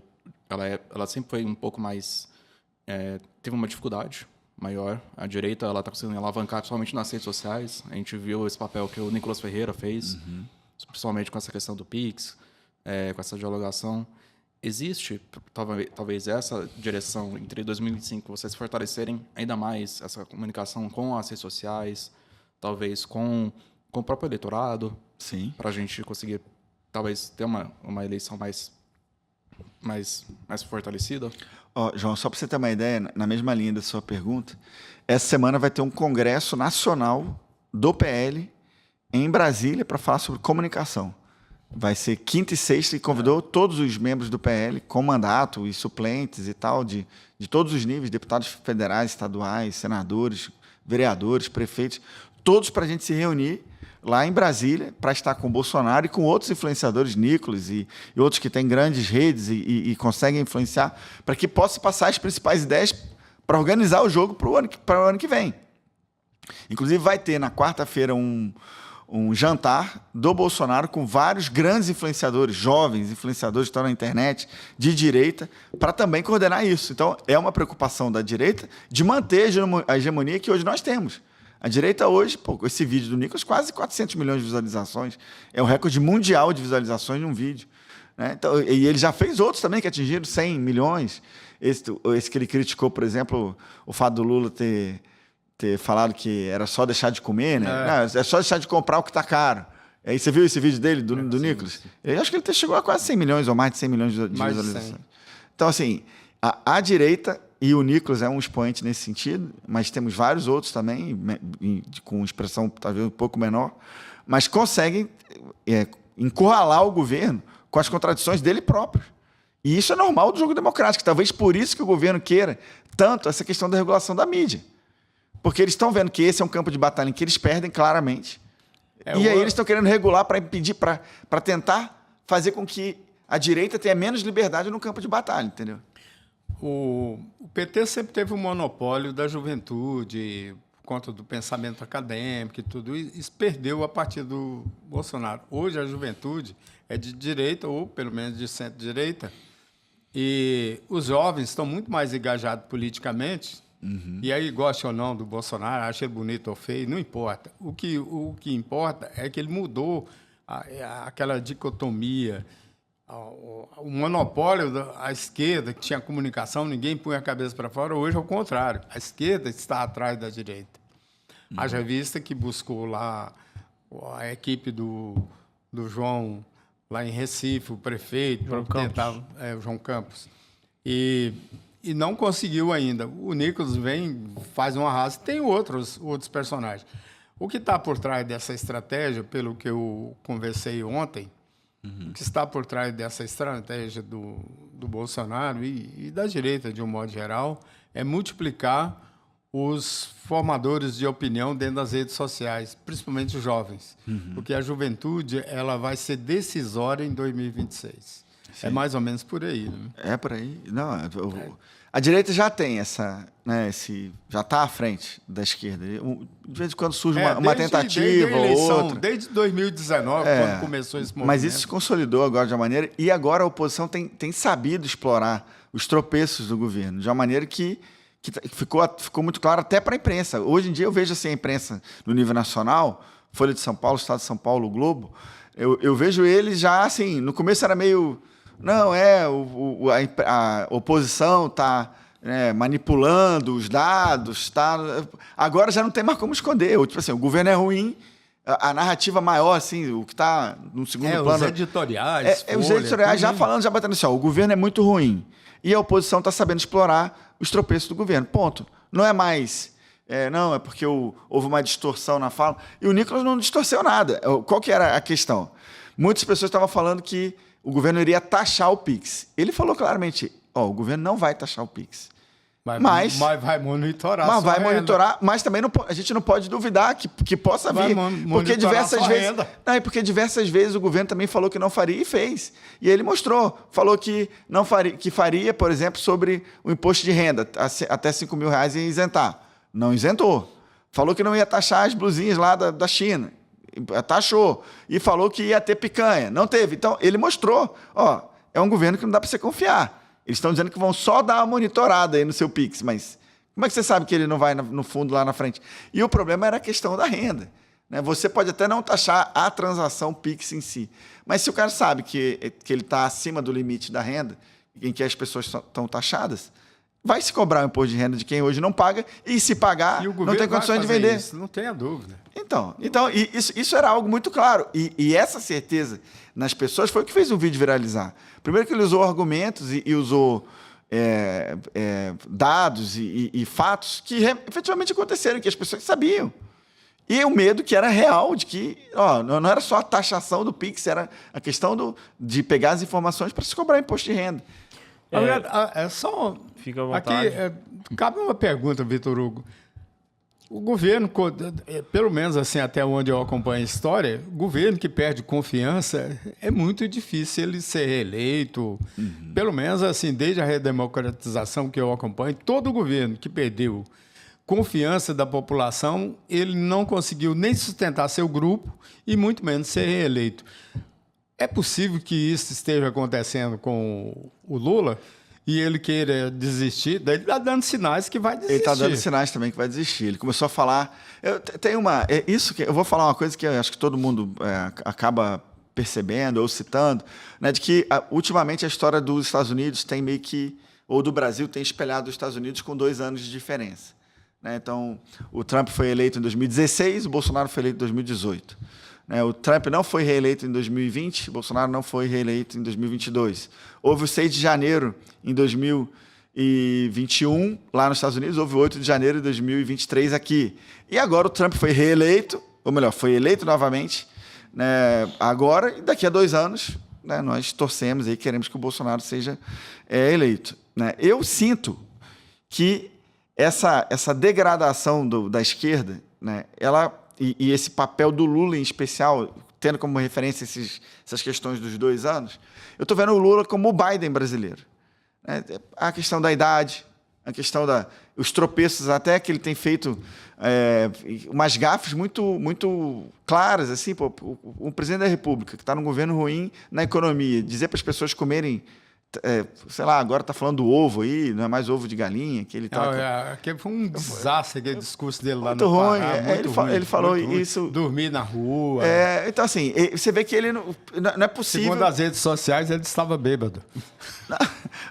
ela sempre foi um pouco mais... teve uma dificuldade maior. A direita está conseguindo alavancar, principalmente nas redes sociais. A gente viu esse papel que o Nicolas Ferreira fez, principalmente com essa questão do Pix, com essa dialogação. Existe, talvez, essa direção entre 2025, vocês fortalecerem ainda mais essa comunicação com as redes sociais, talvez com o próprio eleitorado, para a gente conseguir, talvez, ter uma eleição mais fortalecida? João, só para você ter uma ideia, na mesma linha da sua pergunta, essa semana vai ter um congresso nacional do PL em Brasília para falar sobre comunicação. Vai ser quinta e sexta e convidou todos os membros do PL, com mandato e suplentes e tal, de todos os níveis, deputados federais, estaduais, senadores, vereadores, prefeitos, todos para a gente se reunir lá em Brasília para estar com o Bolsonaro e com outros influenciadores, Nicolas e outros que têm grandes redes e conseguem influenciar, para que possa passar as principais ideias para organizar o jogo para o ano que vem. Inclusive vai ter na quarta-feira um jantar do Bolsonaro com vários grandes influenciadores, jovens influenciadores que estão na internet, de direita, para também coordenar isso. Então, é uma preocupação da direita de manter a hegemonia que hoje nós temos. A direita hoje, pô, esse vídeo do Nicolas, quase 400 milhões de visualizações. É o recorde mundial de visualizações de um vídeo. Né? Então, e ele já fez outros também que atingiram 100 milhões. Esse que ele criticou, por exemplo, o fato do Lula ter falado que era só deixar de comer, né? Não, é só deixar de comprar o que está caro. Aí você viu esse vídeo dele, do Nicolas? Eu acho que ele chegou a quase 100 milhões, ou mais de 100 milhões de visualizações. Então, assim, a direita, e o Nicolas é um expoente nesse sentido, mas temos vários outros também, com expressão talvez um pouco menor, mas conseguem encurralar o governo com as contradições dele próprio. E isso é normal do jogo democrático. Talvez por isso que o governo queira tanto essa questão da regulação da mídia. Porque eles estão vendo que esse é um campo de batalha em que eles perdem claramente. E aí eles estão querendo regular para impedir, para tentar fazer com que a direita tenha menos liberdade no campo de batalha, entendeu? O PT sempre teve um monopólio da juventude, por conta do pensamento acadêmico e tudo. Isso perdeu a partir do Bolsonaro. Hoje a juventude é de direita, ou pelo menos de centro-direita, e os jovens estão muito mais engajados politicamente. E aí, goste ou não do Bolsonaro, acha ele bonito ou feio, não importa. O que importa é que ele mudou aquela dicotomia, o monopólio da esquerda, que tinha comunicação, ninguém punha a cabeça para fora. Hoje é o contrário. A esquerda está atrás da direita. Haja vista que buscou lá a equipe do João, lá em Recife, o prefeito, o João Campos. E não conseguiu ainda. O Nicolas vem, faz um arraso. Tem outros personagens. O que está por trás dessa estratégia, pelo que eu conversei ontem, o que está por trás dessa estratégia do Bolsonaro e da direita, de um modo geral, é multiplicar os formadores de opinião dentro das redes sociais, principalmente os jovens. Porque a juventude ela vai ser decisória em 2026. Sim. É mais ou menos por aí. Né? É por aí. Não, a direita já tem essa, né, já está à frente da esquerda. De vez em quando surge uma tentativa ou outra. Desde 2019, quando começou esse movimento. Mas isso se consolidou agora de uma maneira... E agora a oposição tem sabido explorar os tropeços do governo de uma maneira que ficou muito claro até para a imprensa. Hoje em dia eu vejo assim, a imprensa no nível nacional, Folha de São Paulo, Estado de São Paulo, o Globo, eu vejo eles já assim... No começo era meio... Não, a oposição está manipulando os dados. Agora já não tem mais como esconder. Tipo assim, o governo é ruim, a narrativa maior, assim, o que está no segundo plano... Os editoriais, os editoriais já falando, já batendo assim, o governo é muito ruim. E a oposição está sabendo explorar os tropeços do governo. Ponto. Não é mais... não, é porque houve uma distorção na fala. E o Nicolas não distorceu nada. Qual que era a questão? Muitas pessoas estavam falando que o governo iria taxar o Pix. Ele falou claramente, o governo não vai taxar o Pix. Mas vai monitorar. Mas vai monitorar, mas também a gente não pode duvidar que possa vir. Porque diversas vezes o governo também falou que não faria e fez. E ele mostrou. Falou que não faria, por exemplo, sobre o imposto de renda, até R$5.000 e isentar. Não isentou. Falou que não ia taxar as blusinhas lá da China. Taxou. E falou que ia ter picanha. Não teve. Então, ele mostrou. É um governo que não dá para você confiar. Eles estão dizendo que vão só dar uma monitorada aí no seu Pix, mas como é que você sabe que ele não vai no fundo lá na frente? E o problema era a questão da renda. Né? Você pode até não taxar a transação Pix em si, mas se o cara sabe que ele está acima do limite da renda, em que as pessoas estão taxadas, vai se cobrar o imposto de renda de quem hoje não paga, e se pagar, não tem condições de vender. Isso, não tenha dúvida. Então isso era algo muito claro. E essa certeza nas pessoas foi o que fez o vídeo viralizar. Primeiro que ele usou argumentos e usou dados e fatos que efetivamente aconteceram, que as pessoas sabiam. E o medo que era real, de que não era só a taxação do Pix, era a questão de pegar as informações para se cobrar imposto de renda. Fica à vontade. Aqui, cabe uma pergunta, Vitor Hugo. O governo, pelo menos assim, até onde eu acompanho a história, o governo que perde confiança, é muito difícil ele ser reeleito. Pelo menos assim, desde a redemocratização que eu acompanho, todo governo que perdeu confiança da população, ele não conseguiu nem sustentar seu grupo e muito menos ser reeleito. É possível que isso esteja acontecendo com o Lula e ele queira desistir? Daí ele está dando sinais que vai desistir. Ele está dando sinais também que vai desistir. Ele começou a falar... eu vou falar uma coisa que eu acho que todo mundo acaba percebendo ou citando, né, de que ultimamente a história dos Estados Unidos tem meio que... ou do Brasil tem espelhado os Estados Unidos com 2 anos de diferença. Né? Então, o Trump foi eleito em 2016, o Bolsonaro foi eleito em 2018. Né? O Trump não foi reeleito em 2020, o Bolsonaro não foi reeleito em 2022. Houve o 6 de janeiro em 2021, lá nos Estados Unidos, houve o 8 de janeiro de 2023 aqui. E agora o Trump foi reeleito, ou melhor, foi eleito novamente, né, agora, e daqui a 2 anos, né, nós torcemos e queremos que o Bolsonaro seja eleito. Né? Eu sinto que essa degradação da esquerda, né, e esse papel do Lula em especial, tendo como referência essas questões dos 2 anos, eu estou vendo o Lula como o Biden brasileiro. Né? A questão da idade, a questão os tropeços até que ele tem feito umas gafes muito claras. Assim, pô, o presidente da República, que está num governo ruim na economia, dizer para as pessoas comerem... sei lá, agora está falando do ovo aí, não é mais ovo de galinha, que ele tá... Aquele foi um desastre, aquele discurso dele lá muito no ruim. Pará, muito ruim. Ele falou muito isso... ruim. Dormir na rua. Então, assim, você vê que ele não é possível... Segundo as redes sociais, ele estava bêbado.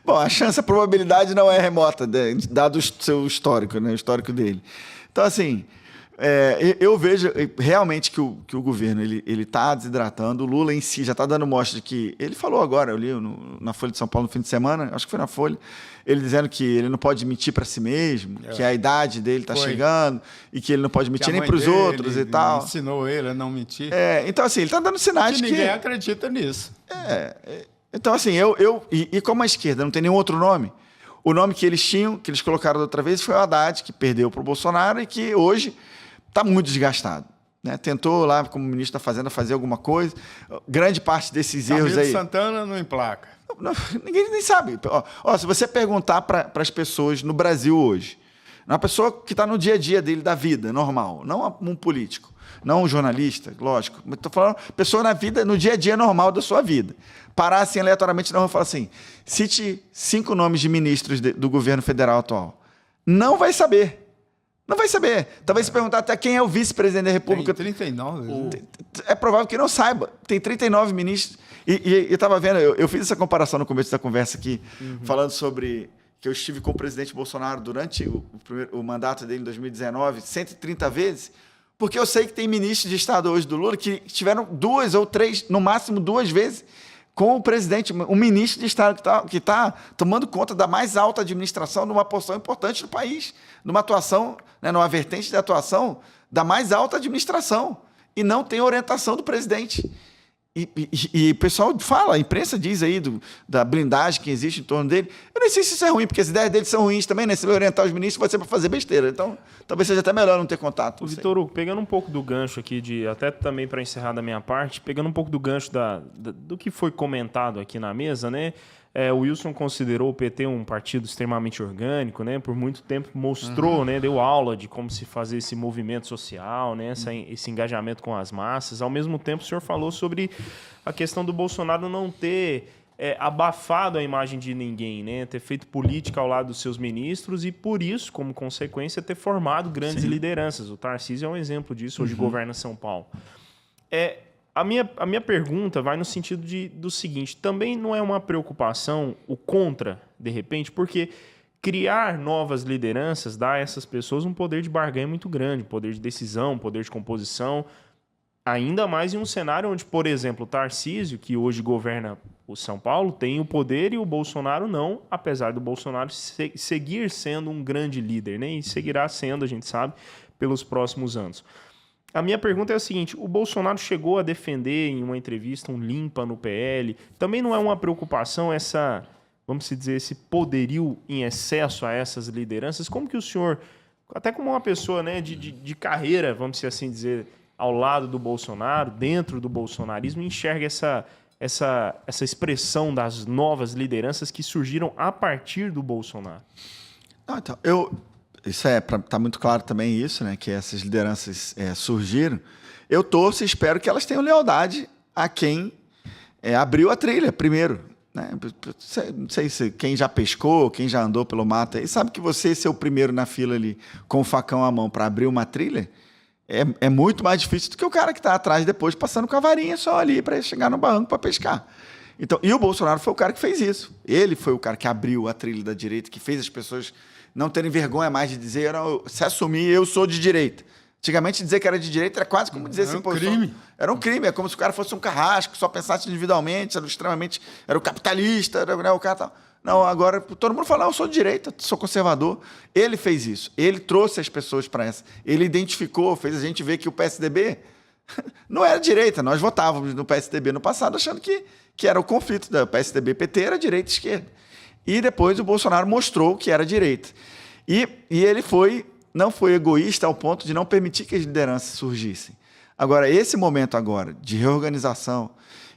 Bom, a probabilidade não é remota, dado o seu histórico, né, o histórico dele. Então, assim... eu vejo realmente que o governo ele está desidratando. O Lula em si já está dando mostra de que... Ele falou agora, eu li na Folha de São Paulo no fim de semana, acho que foi na Folha, ele dizendo que ele não pode mentir para si mesmo, que a idade dele está chegando e que ele não pode mentir nem para os outros e tal. Ensinou ele a não mentir. Então, assim, ele está dando sinais que... ninguém acredita nisso. Então, assim, e como a esquerda não tem nenhum outro nome, o nome que eles tinham, que eles colocaram da outra vez, foi o Haddad, que perdeu para o Bolsonaro e que hoje... está muito desgastado. Né? Tentou lá, como ministro da Fazenda, fazer alguma coisa. Grande parte desses erros aí... Santana não emplaca. Ninguém nem sabe. Se você perguntar para as pessoas no Brasil hoje, uma pessoa que está no dia a dia dele, da vida, normal, não um político, não um jornalista, lógico, mas estou falando pessoa na vida, no dia a dia normal da sua vida. Parar assim aleatoriamente, não, eu falo assim, cite 5 nomes de ministros do governo federal atual. Não vai saber. Não vai saber. Talvez se perguntar até quem é o vice-presidente da República. Tem 39. É provável que não saiba. Tem 39 ministros. E eu estava vendo, eu fiz essa comparação no começo da conversa aqui, falando sobre que eu estive com o presidente Bolsonaro durante o mandato dele em 2019, 130 vezes, porque eu sei que tem ministros de Estado hoje do Lula que tiveram 2 ou 3, no máximo 2 vezes, com o presidente, um ministro de Estado que tá tomando conta da mais alta administração, numa posição importante do país, numa atuação, né, numa vertente de atuação da mais alta administração, e não tem orientação do presidente. E o pessoal fala, a imprensa diz aí da blindagem que existe em torno dele. Eu nem sei se isso é ruim, porque as ideias dele são ruins também, né? Se ele orientar os ministros, vai ser para fazer besteira. Então, talvez seja até melhor não ter contato. Vitor Hugo, pegando um pouco do gancho aqui, até também para encerrar da minha parte, pegando um pouco do gancho do que foi comentado aqui na mesa, né? O Wilson considerou o PT um partido extremamente orgânico, né? Por muito tempo mostrou, né? Deu aula de como se fazer esse movimento social, né? Esse engajamento com as massas. Ao mesmo tempo, o senhor falou sobre a questão do Bolsonaro não ter abafado a imagem de ninguém, né? Ter feito política ao lado dos seus ministros e, por isso, como consequência, ter formado grandes lideranças. O Tarcísio é um exemplo disso, hoje governa São Paulo. A minha pergunta vai no sentido do seguinte, também não é uma preocupação o contra, de repente, porque criar novas lideranças dá a essas pessoas um poder de barganha muito grande, poder de decisão, poder de composição, ainda mais em um cenário onde, por exemplo, o Tarcísio, que hoje governa o São Paulo, tem o poder e o Bolsonaro não, apesar do Bolsonaro seguir sendo um grande líder, né? E seguirá sendo, a gente sabe, pelos próximos anos. A minha pergunta é a seguinte, o Bolsonaro chegou a defender em uma entrevista um limpa no PL, também não é uma preocupação vamos dizer, esse poderio em excesso a essas lideranças? Como que o senhor, até como uma pessoa, né, de carreira, vamos assim dizer, ao lado do Bolsonaro, dentro do bolsonarismo, enxerga essa expressão das novas lideranças que surgiram a partir do Bolsonaro? Então, isso tá muito claro também isso, né? Que essas lideranças surgiram. Eu torço e espero que elas tenham lealdade a quem abriu a trilha primeiro. Né? Não sei se quem já pescou, quem já andou pelo mato, e sabe que você ser o primeiro na fila ali com o facão à mão para abrir uma trilha é muito mais difícil do que o cara que está atrás depois passando com a varinha só ali para chegar no barranco para pescar. Então, e o Bolsonaro foi o cara que fez isso. Ele foi o cara que abriu a trilha da direita, que fez as pessoas não terem vergonha mais de dizer, se assumir, eu sou de direita. Antigamente, dizer que era de direita era quase como dizer assim, pô, crime. Era um crime, é como se o cara fosse um carrasco, só pensasse individualmente, era o capitalista, né, o cara tal. Não, agora todo mundo fala, eu sou de direita, sou conservador. Ele fez isso, ele trouxe as pessoas para essa. Ele identificou, fez a gente ver que o PSDB não era direita. Nós votávamos no PSDB no passado achando que era o conflito da PSDB-PT, era direita e esquerda. E depois o Bolsonaro mostrou que era direita. E ele não foi egoísta ao ponto de não permitir que as lideranças surgissem. Agora, esse momento agora de reorganização,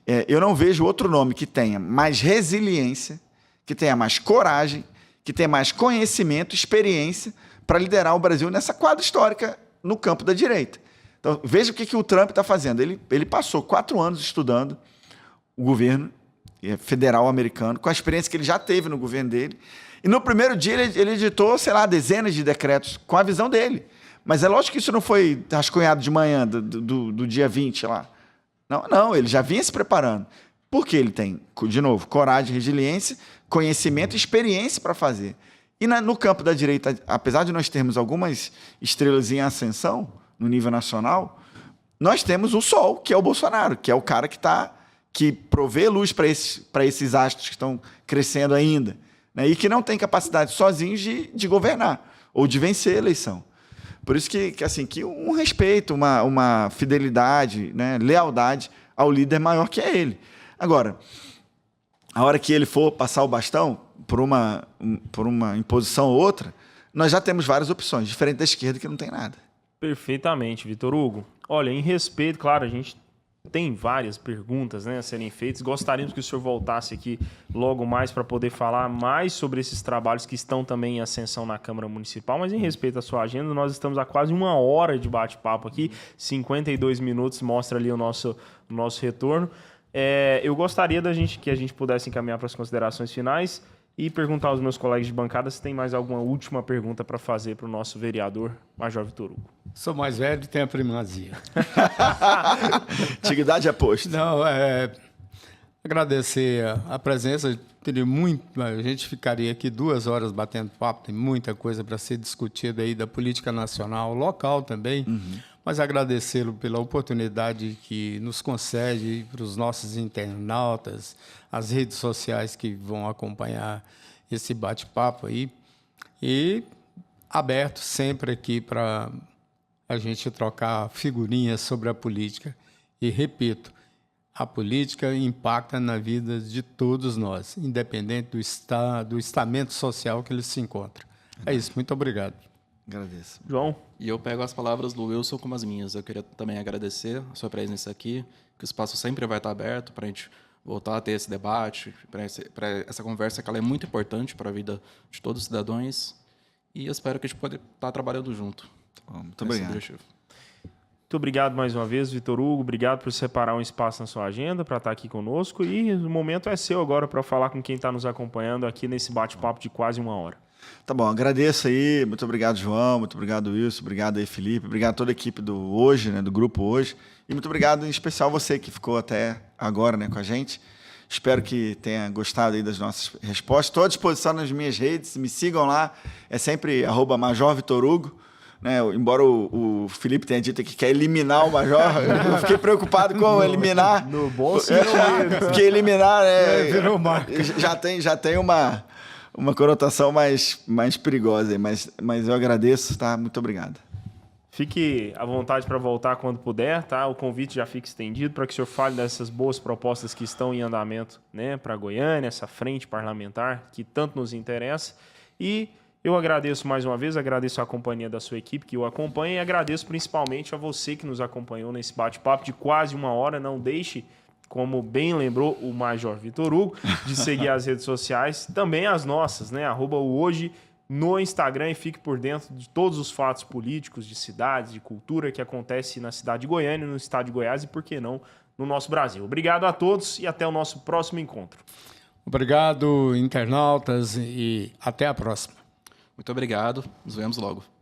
eu não vejo outro nome que tenha mais resiliência, que tenha mais coragem, que tenha mais conhecimento, experiência para liderar o Brasil nessa quadra histórica no campo da direita. Então, veja o que o Trump está fazendo. Ele passou 4 anos estudando o governo federal americano, com a experiência que ele já teve no governo dele. E no primeiro dia ele editou, sei lá, dezenas de decretos com a visão dele. Mas é lógico que isso não foi rascunhado de manhã, do dia 20 lá. Não, ele já vinha se preparando. Porque ele tem, de novo, coragem, resiliência, conhecimento e experiência para fazer. E no campo da direita, apesar de nós termos algumas estrelas em ascensão no nível nacional, nós temos o Sol, que é o Bolsonaro, que é o cara que provê luz para esses astros que estão crescendo ainda, né? E que não tem capacidade sozinhos de governar ou de vencer a eleição. Por isso que um respeito, uma fidelidade, né, lealdade ao líder maior que é ele. Agora, a hora que ele for passar o bastão por uma imposição ou outra, nós já temos várias opções, diferente da esquerda que não tem nada. Perfeitamente, Vitor Hugo. Olha, em respeito, claro, a gente tem várias perguntas, né, a serem feitas. Gostaríamos que o senhor voltasse aqui logo mais para poder falar mais sobre esses trabalhos que estão também em ascensão na Câmara Municipal, mas em respeito à sua agenda, nós estamos há quase 1 hora de bate-papo aqui, 52 minutos mostra ali o nosso retorno. Eu gostaria que a gente pudesse encaminhar para as considerações finais e perguntar aos meus colegas de bancada se tem mais alguma última pergunta para fazer para o nosso vereador, Major Vitor Hugo. Sou mais velho e tenho a primazia. Antiguidade é posto. Não, agradecer a presença. A gente ficaria aqui 2 horas batendo papo, tem muita coisa para ser discutida aí da política nacional, local também. Uhum. Mas agradecê-lo pela oportunidade que nos concede para os nossos internautas, as redes sociais que vão acompanhar esse bate-papo aí. E aberto sempre aqui para a gente trocar figurinhas sobre a política. E, repito, a política impacta na vida de todos nós, independente do estamento social que ele se encontra. É isso, muito obrigado. Agradeço. João? E eu pego as palavras do Wilson como as minhas. Eu queria também agradecer a sua presença aqui, que o espaço sempre vai estar aberto para a gente voltar a ter esse debate, para essa conversa que ela é muito importante para a vida de todos os cidadãos. E eu espero que a gente possa estar trabalhando junto. Muito obrigado. Muito obrigado mais uma vez, Vitor Hugo. Obrigado por separar um espaço na sua agenda para estar aqui conosco. E o momento é seu agora para falar com quem está nos acompanhando aqui nesse bate-papo de quase 1 hora. Tá bom, agradeço aí. Muito obrigado, João. Muito obrigado, Wilson. Obrigado aí, Felipe. Obrigado a toda a equipe do Hoje, né, do Grupo Hoje. E muito obrigado, em especial, você que ficou até agora, né, com a gente. Espero que tenha gostado aí das nossas respostas. Estou à disposição nas minhas redes. Me sigam lá. É sempre @MajorVitorHugo. Né, embora o Felipe tenha dito que quer eliminar o Major, eu fiquei preocupado com eliminar. No bom sentido. Porque eliminar virou marca. Já tem uma conotação mais perigosa, mas eu agradeço, tá? Muito obrigado. Fique à vontade para voltar quando puder, tá? O convite já fica estendido para que o senhor fale dessas boas propostas que estão em andamento, né, para Goiânia, essa frente parlamentar que tanto nos interessa. E eu agradeço mais uma vez, agradeço a companhia da sua equipe que o acompanha e agradeço principalmente a você que nos acompanhou nesse bate-papo de quase 1 hora. Não deixe, como bem lembrou o Major Vitor Hugo, de seguir as redes sociais, também as nossas, né? @hoje no Instagram e fique por dentro de todos os fatos políticos, de cidades, de cultura que acontece na cidade de Goiânia, no estado de Goiás e, por que não, no nosso Brasil. Obrigado a todos e até o nosso próximo encontro. Obrigado, internautas, e até a próxima. Muito obrigado. Nos vemos logo.